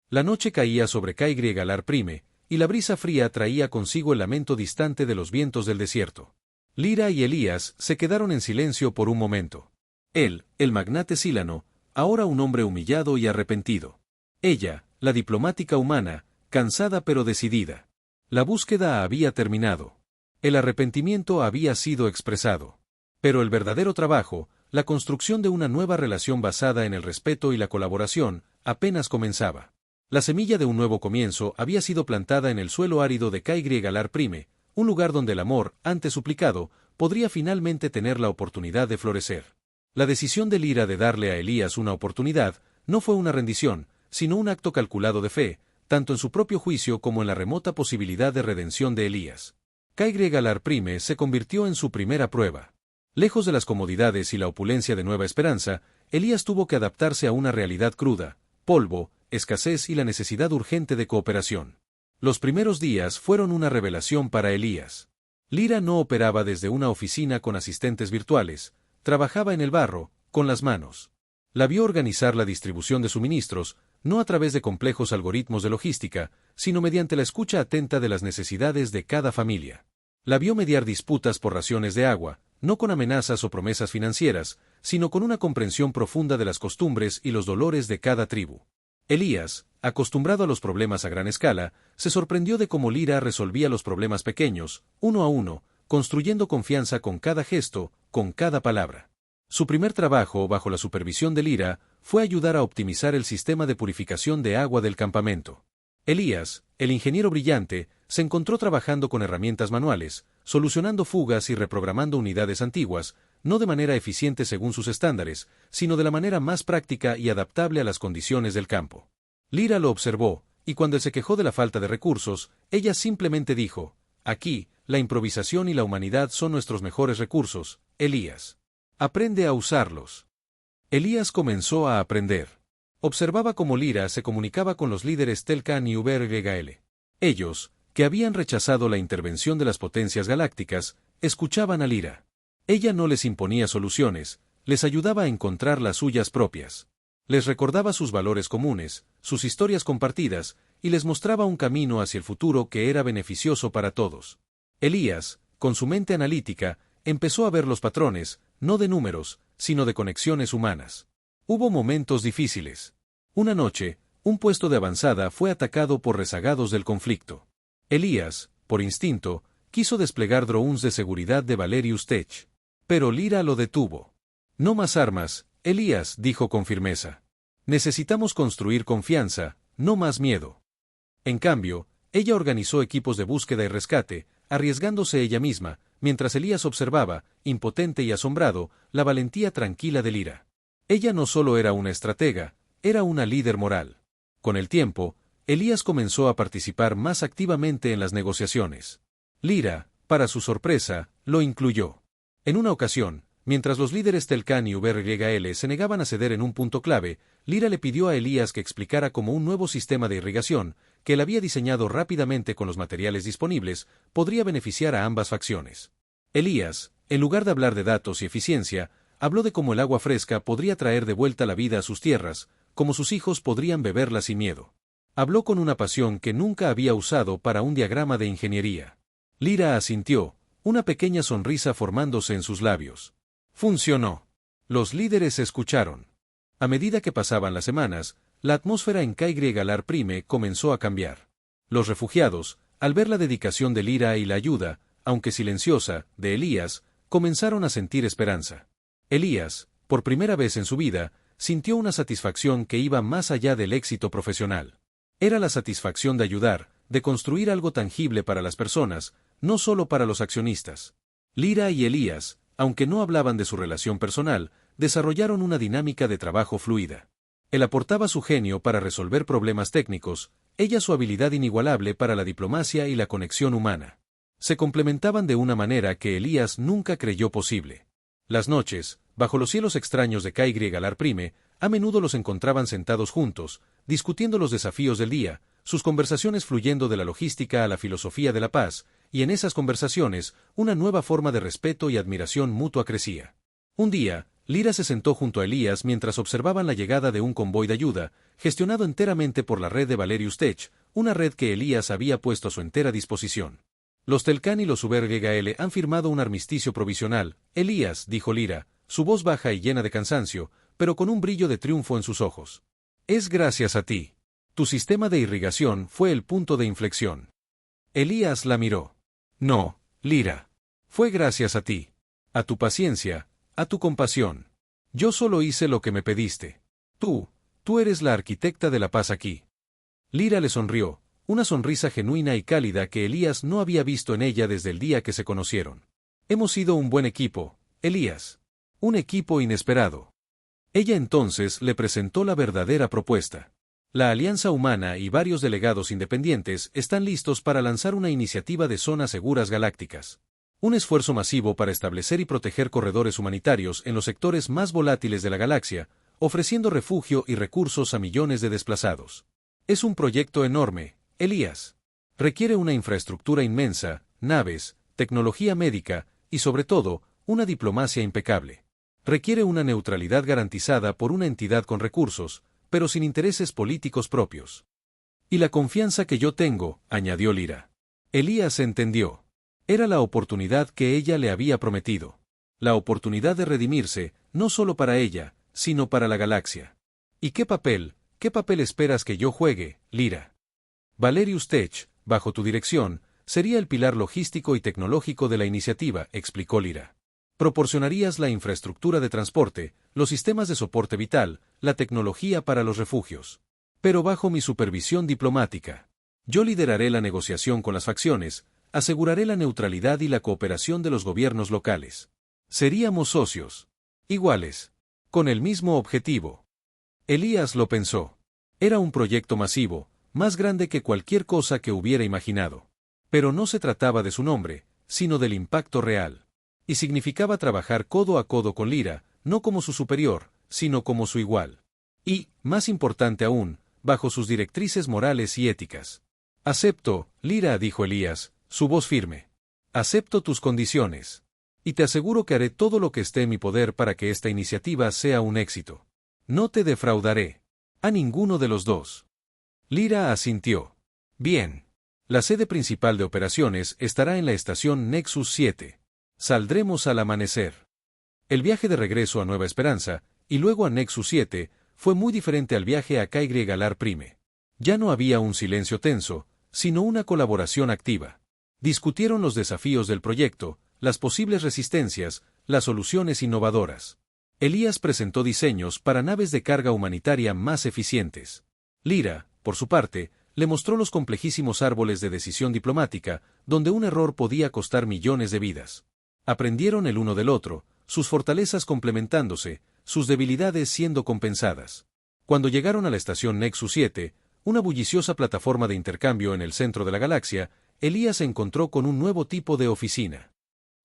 La noche caía sobre Caigrie Galar Prime, y la brisa fría traía consigo el lamento distante de los vientos del desierto. Lyra y Elías se quedaron en silencio por un momento. Él, el magnate Cílano, ahora un hombre humillado y arrepentido. Ella, la diplomática humana, cansada pero decidida. La búsqueda había terminado. El arrepentimiento había sido expresado. Pero el verdadero trabajo, la construcción de una nueva relación basada en el respeto y la colaboración, apenas comenzaba. La semilla de un nuevo comienzo había sido plantada en el suelo árido de Caigrie Galar Prime, un lugar donde el amor, antes suplicado, podría finalmente tener la oportunidad de florecer. La decisión de Lyra de darle a Elías una oportunidad no fue una rendición, sino un acto calculado de fe, tanto en su propio juicio como en la remota posibilidad de redención de Elías. Caigrie Galar Prime se convirtió en su primera prueba. Lejos de las comodidades y la opulencia de Nueva Esperanza, Elías tuvo que adaptarse a una realidad cruda, polvo, escasez y la necesidad urgente de cooperación. Los primeros días fueron una revelación para Elías. Lyra no operaba desde una oficina con asistentes virtuales, trabajaba en el barro, con las manos. La vio organizar la distribución de suministros, no a través de complejos algoritmos de logística, sino mediante la escucha atenta de las necesidades de cada familia. La vio mediar disputas por raciones de agua, no con amenazas o promesas financieras, sino con una comprensión profunda de las costumbres y los dolores de cada tribu. Elías, acostumbrado a los problemas a gran escala, se sorprendió de cómo Lyra resolvía los problemas pequeños, uno a uno, construyendo confianza con cada gesto, con cada palabra. Su primer trabajo, bajo la supervisión de Lyra, fue ayudar a optimizar el sistema de purificación de agua del campamento. Elías, el ingeniero brillante, se encontró trabajando con herramientas manuales, solucionando fugas y reprogramando unidades antiguas, no de manera eficiente según sus estándares, sino de la manera más práctica y adaptable a las condiciones del campo. Lyra lo observó, y cuando él se quejó de la falta de recursos, ella simplemente dijo: «Aquí, la improvisación y la humanidad son nuestros mejores recursos, Elías. Aprende a usarlos». Elías comenzó a aprender. Observaba cómo Lyra se comunicaba con los líderes Telkan y Uber-Gael. Ellos, que habían rechazado la intervención de las potencias galácticas, escuchaban a Lyra. Ella no les imponía soluciones, les ayudaba a encontrar las suyas propias. Les recordaba sus valores comunes, sus historias compartidas, y les mostraba un camino hacia el futuro que era beneficioso para todos. Elías, con su mente analítica, empezó a ver los patrones, no de números, sino de conexiones humanas. Hubo momentos difíciles. Una noche, un puesto de avanzada fue atacado por rezagados del conflicto. Elías, por instinto, quiso desplegar drones de seguridad de Valerius Tech. Pero Lyra lo detuvo. «No más armas», Elías dijo con firmeza. «Necesitamos construir confianza, no más miedo». En cambio, ella organizó equipos de búsqueda y rescate, arriesgándose ella misma, mientras Elías observaba, impotente y asombrado, la valentía tranquila de Lyra. Ella no solo era una estratega, era una líder moral. Con el tiempo, Elías comenzó a participar más activamente en las negociaciones. Lyra, para su sorpresa, lo incluyó. En una ocasión, mientras los líderes Telkan y Uber-Gael se negaban a ceder en un punto clave, Lyra le pidió a Elías que explicara cómo un nuevo sistema de irrigación, que él había diseñado rápidamente con los materiales disponibles, podría beneficiar a ambas facciones. Elías, En lugar de hablar de datos y eficiencia, habló de cómo el agua fresca podría traer de vuelta la vida a sus tierras, cómo sus hijos podrían beberla sin miedo. Habló con una pasión que nunca había usado para un diagrama de ingeniería. Lyra asintió, una pequeña sonrisa formándose en sus labios. Funcionó. Los líderes escucharon. A medida que pasaban las semanas, la atmósfera en Caigrie Prime comenzó a cambiar. Los refugiados, al ver la dedicación de Lyra y la ayuda, aunque silenciosa, de Elías, comenzaron a sentir esperanza. Elías, por primera vez en su vida, sintió una satisfacción que iba más allá del éxito profesional. Era la satisfacción de ayudar, de construir algo tangible para las personas, no solo para los accionistas. Lyra y Elías, aunque no hablaban de su relación personal, desarrollaron una dinámica de trabajo fluida. Él aportaba su genio para resolver problemas técnicos, ella su habilidad inigualable para la diplomacia y la conexión humana. Se complementaban de una manera que Elías nunca creyó posible. Las noches, bajo los cielos extraños de Caigrie Prime, a menudo los encontraban sentados juntos, discutiendo los desafíos del día, sus conversaciones fluyendo de la logística a la filosofía de la paz, y en esas conversaciones, una nueva forma de respeto y admiración mutua crecía. Un día, Lyra se sentó junto a Elías mientras observaban la llegada de un convoy de ayuda, gestionado enteramente por la red de Valerius Tech, una red que Elías había puesto a su entera disposición. Los Telcán y los Ubergegaele han firmado un armisticio provisional. Elías, dijo Lyra, su voz baja y llena de cansancio, pero con un brillo de triunfo en sus ojos. Es gracias a ti. Tu sistema de irrigación fue el punto de inflexión. Elías la miró. No, Lyra. Fue gracias a ti. A tu paciencia, a tu compasión. Yo solo hice lo que me pediste. Tú eres la arquitecta de la paz aquí. Lyra le sonrió, una sonrisa genuina y cálida que Elías no había visto en ella desde el día que se conocieron. Hemos sido un buen equipo, Elías. Un equipo inesperado. Ella entonces le presentó la verdadera propuesta. La Alianza Humana y varios delegados independientes están listos para lanzar una iniciativa de zonas seguras galácticas. Un esfuerzo masivo para establecer y proteger corredores humanitarios en los sectores más volátiles de la galaxia, ofreciendo refugio y recursos a millones de desplazados. Es un proyecto enorme, Elías. Requiere una infraestructura inmensa, naves, tecnología médica y, sobre todo, una diplomacia impecable. Requiere una neutralidad garantizada por una entidad con recursos, pero sin intereses políticos propios. Y la confianza que yo tengo, añadió Lyra. Elías entendió. Era la oportunidad que ella le había prometido. La oportunidad de redimirse, no solo para ella, sino para la galaxia. ¿Y qué papel esperas que yo juegue, Lyra? Valerius Tech, bajo tu dirección, sería el pilar logístico y tecnológico de la iniciativa, explicó Lyra. Proporcionarías la infraestructura de transporte, los sistemas de soporte vital, la tecnología para los refugios. Pero bajo mi supervisión diplomática. Yo lideraré la negociación con las facciones, aseguraré la neutralidad y la cooperación de los gobiernos locales. Seríamos socios. Iguales. Con el mismo objetivo. Elías lo pensó. Era un proyecto masivo, más grande que cualquier cosa que hubiera imaginado. Pero no se trataba de su nombre, sino del impacto real. Y significaba trabajar codo a codo con Lyra, no como su superior, sino como su igual. Y, más importante aún, bajo sus directrices morales y éticas. Acepto, Lyra, dijo Elías, su voz firme. Acepto tus condiciones. Y te aseguro que haré todo lo que esté en mi poder para que esta iniciativa sea un éxito. No te defraudaré. A ninguno de los dos. Lyra asintió. Bien. La sede principal de operaciones estará en la estación Nexus 7. Saldremos al amanecer. El viaje de regreso a Nueva Esperanza, y luego a Nexus 7, fue muy diferente al viaje a Caigrie Prime. Ya no había un silencio tenso, sino una colaboración activa. Discutieron los desafíos del proyecto, las posibles resistencias, las soluciones innovadoras. Elías presentó diseños para naves de carga humanitaria más eficientes. Lyra, por su parte, le mostró los complejísimos árboles de decisión diplomática, donde un error podía costar millones de vidas. Aprendieron el uno del otro, sus fortalezas complementándose, sus debilidades siendo compensadas. Cuando llegaron a la estación Nexus 7, una bulliciosa plataforma de intercambio en el centro de la galaxia, Elías se encontró con un nuevo tipo de oficina.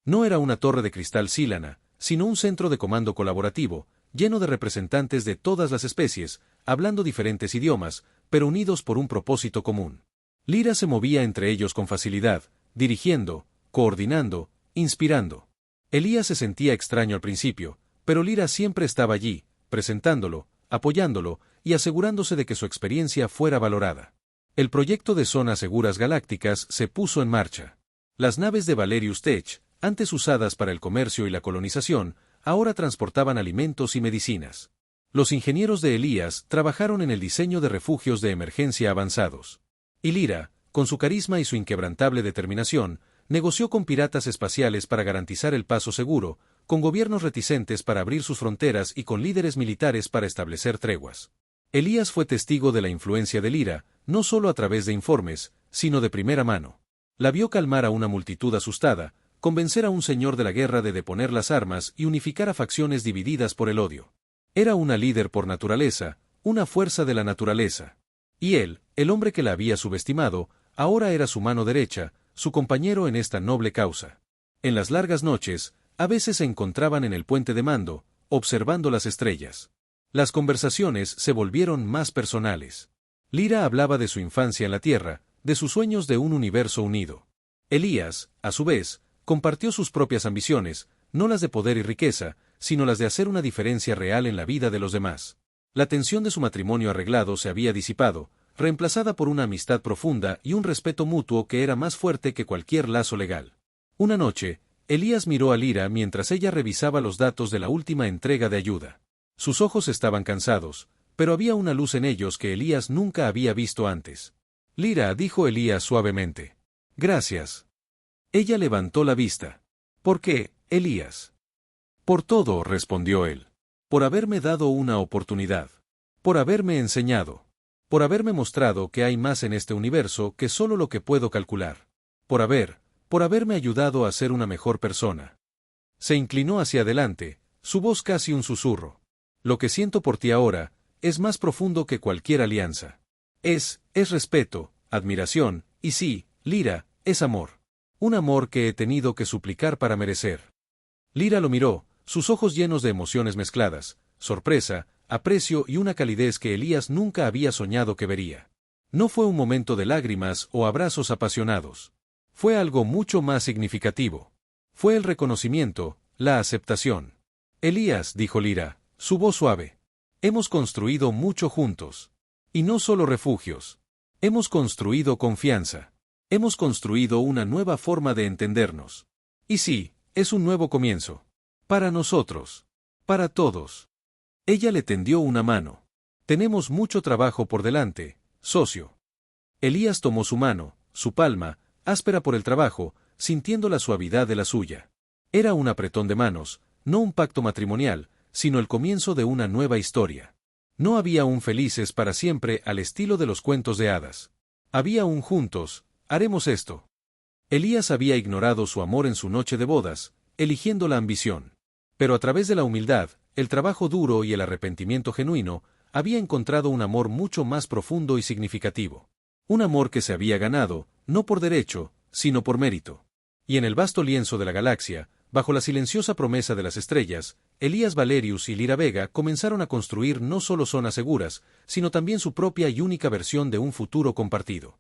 No era una torre de cristal Silana, sino un centro de comando colaborativo, lleno de representantes de todas las especies, hablando diferentes idiomas, pero unidos por un propósito común. Lyra se movía entre ellos con facilidad, dirigiendo, coordinando, inspirando. Elías se sentía extraño al principio, pero Lyra siempre estaba allí, presentándolo, apoyándolo y asegurándose de que su experiencia fuera valorada. El proyecto de zonas seguras galácticas se puso en marcha. Las naves de Valerius Tech, antes usadas para el comercio y la colonización, ahora transportaban alimentos y medicinas. Los ingenieros de Elías trabajaron en el diseño de refugios de emergencia avanzados. Y Lyra, con su carisma y su inquebrantable determinación, negoció con piratas espaciales para garantizar el paso seguro, con gobiernos reticentes para abrir sus fronteras y con líderes militares para establecer treguas. Elías fue testigo de la influencia de Lyra, no solo a través de informes, sino de primera mano. La vio calmar a una multitud asustada, convencer a un señor de la guerra de deponer las armas y unificar a facciones divididas por el odio. Era una líder por naturaleza, una fuerza de la naturaleza. Y él, el hombre que la había subestimado, ahora era su mano derecha, su compañero en esta noble causa. En las largas noches, a veces se encontraban en el puente de mando, observando las estrellas. Las conversaciones se volvieron más personales. Lyra hablaba de su infancia en la Tierra, de sus sueños de un universo unido. Elías, a su vez, compartió sus propias ambiciones, no las de poder y riqueza, sino las de hacer una diferencia real en la vida de los demás. La tensión de su matrimonio arreglado se había disipado, reemplazada por una amistad profunda y un respeto mutuo que era más fuerte que cualquier lazo legal. Una noche, Elías miró a Lyra mientras ella revisaba los datos de la última entrega de ayuda. Sus ojos estaban cansados, pero había una luz en ellos que Elías nunca había visto antes. Lyra, dijo Elías suavemente. Gracias. Ella levantó la vista. ¿Por qué, Elías? Por todo, respondió él. Por haberme dado una oportunidad. Por haberme enseñado. Por haberme mostrado que hay más en este universo que solo lo que puedo calcular. Por haberme ayudado a ser una mejor persona. Se inclinó hacia adelante, su voz casi un susurro. Lo que siento por ti ahora, es más profundo que cualquier alianza. Es respeto, admiración, y sí, Lyra, es amor. Un amor que he tenido que suplicar para merecer. Lyra lo miró, sus ojos llenos de emociones mezcladas, sorpresa, aprecio y una calidez que Elías nunca había soñado que vería. No fue un momento de lágrimas o abrazos apasionados. Fue algo mucho más significativo. Fue el reconocimiento, la aceptación. Elías, dijo Lyra, su voz suave. Hemos construido mucho juntos. Y no solo refugios. Hemos construido confianza. Hemos construido una nueva forma de entendernos. Y sí, es un nuevo comienzo. Para nosotros. Para todos. Ella le tendió una mano. Tenemos mucho trabajo por delante, socio. Elías tomó su mano, su palma, áspera por el trabajo, sintiendo la suavidad de la suya. Era un apretón de manos, no un pacto matrimonial, sino el comienzo de una nueva historia. No había un felices para siempre al estilo de los cuentos de hadas. Había un juntos, haremos esto. Elías había ignorado su amor en su noche de bodas, eligiendo la ambición. Pero a través de la humildad, el trabajo duro y el arrepentimiento genuino, había encontrado un amor mucho más profundo y significativo. Un amor que se había ganado, no por derecho, sino por mérito. Y en el vasto lienzo de la galaxia, bajo la silenciosa promesa de las estrellas, Elías Valerius y Lyra Vega comenzaron a construir no solo zonas seguras, sino también su propia y única versión de un futuro compartido.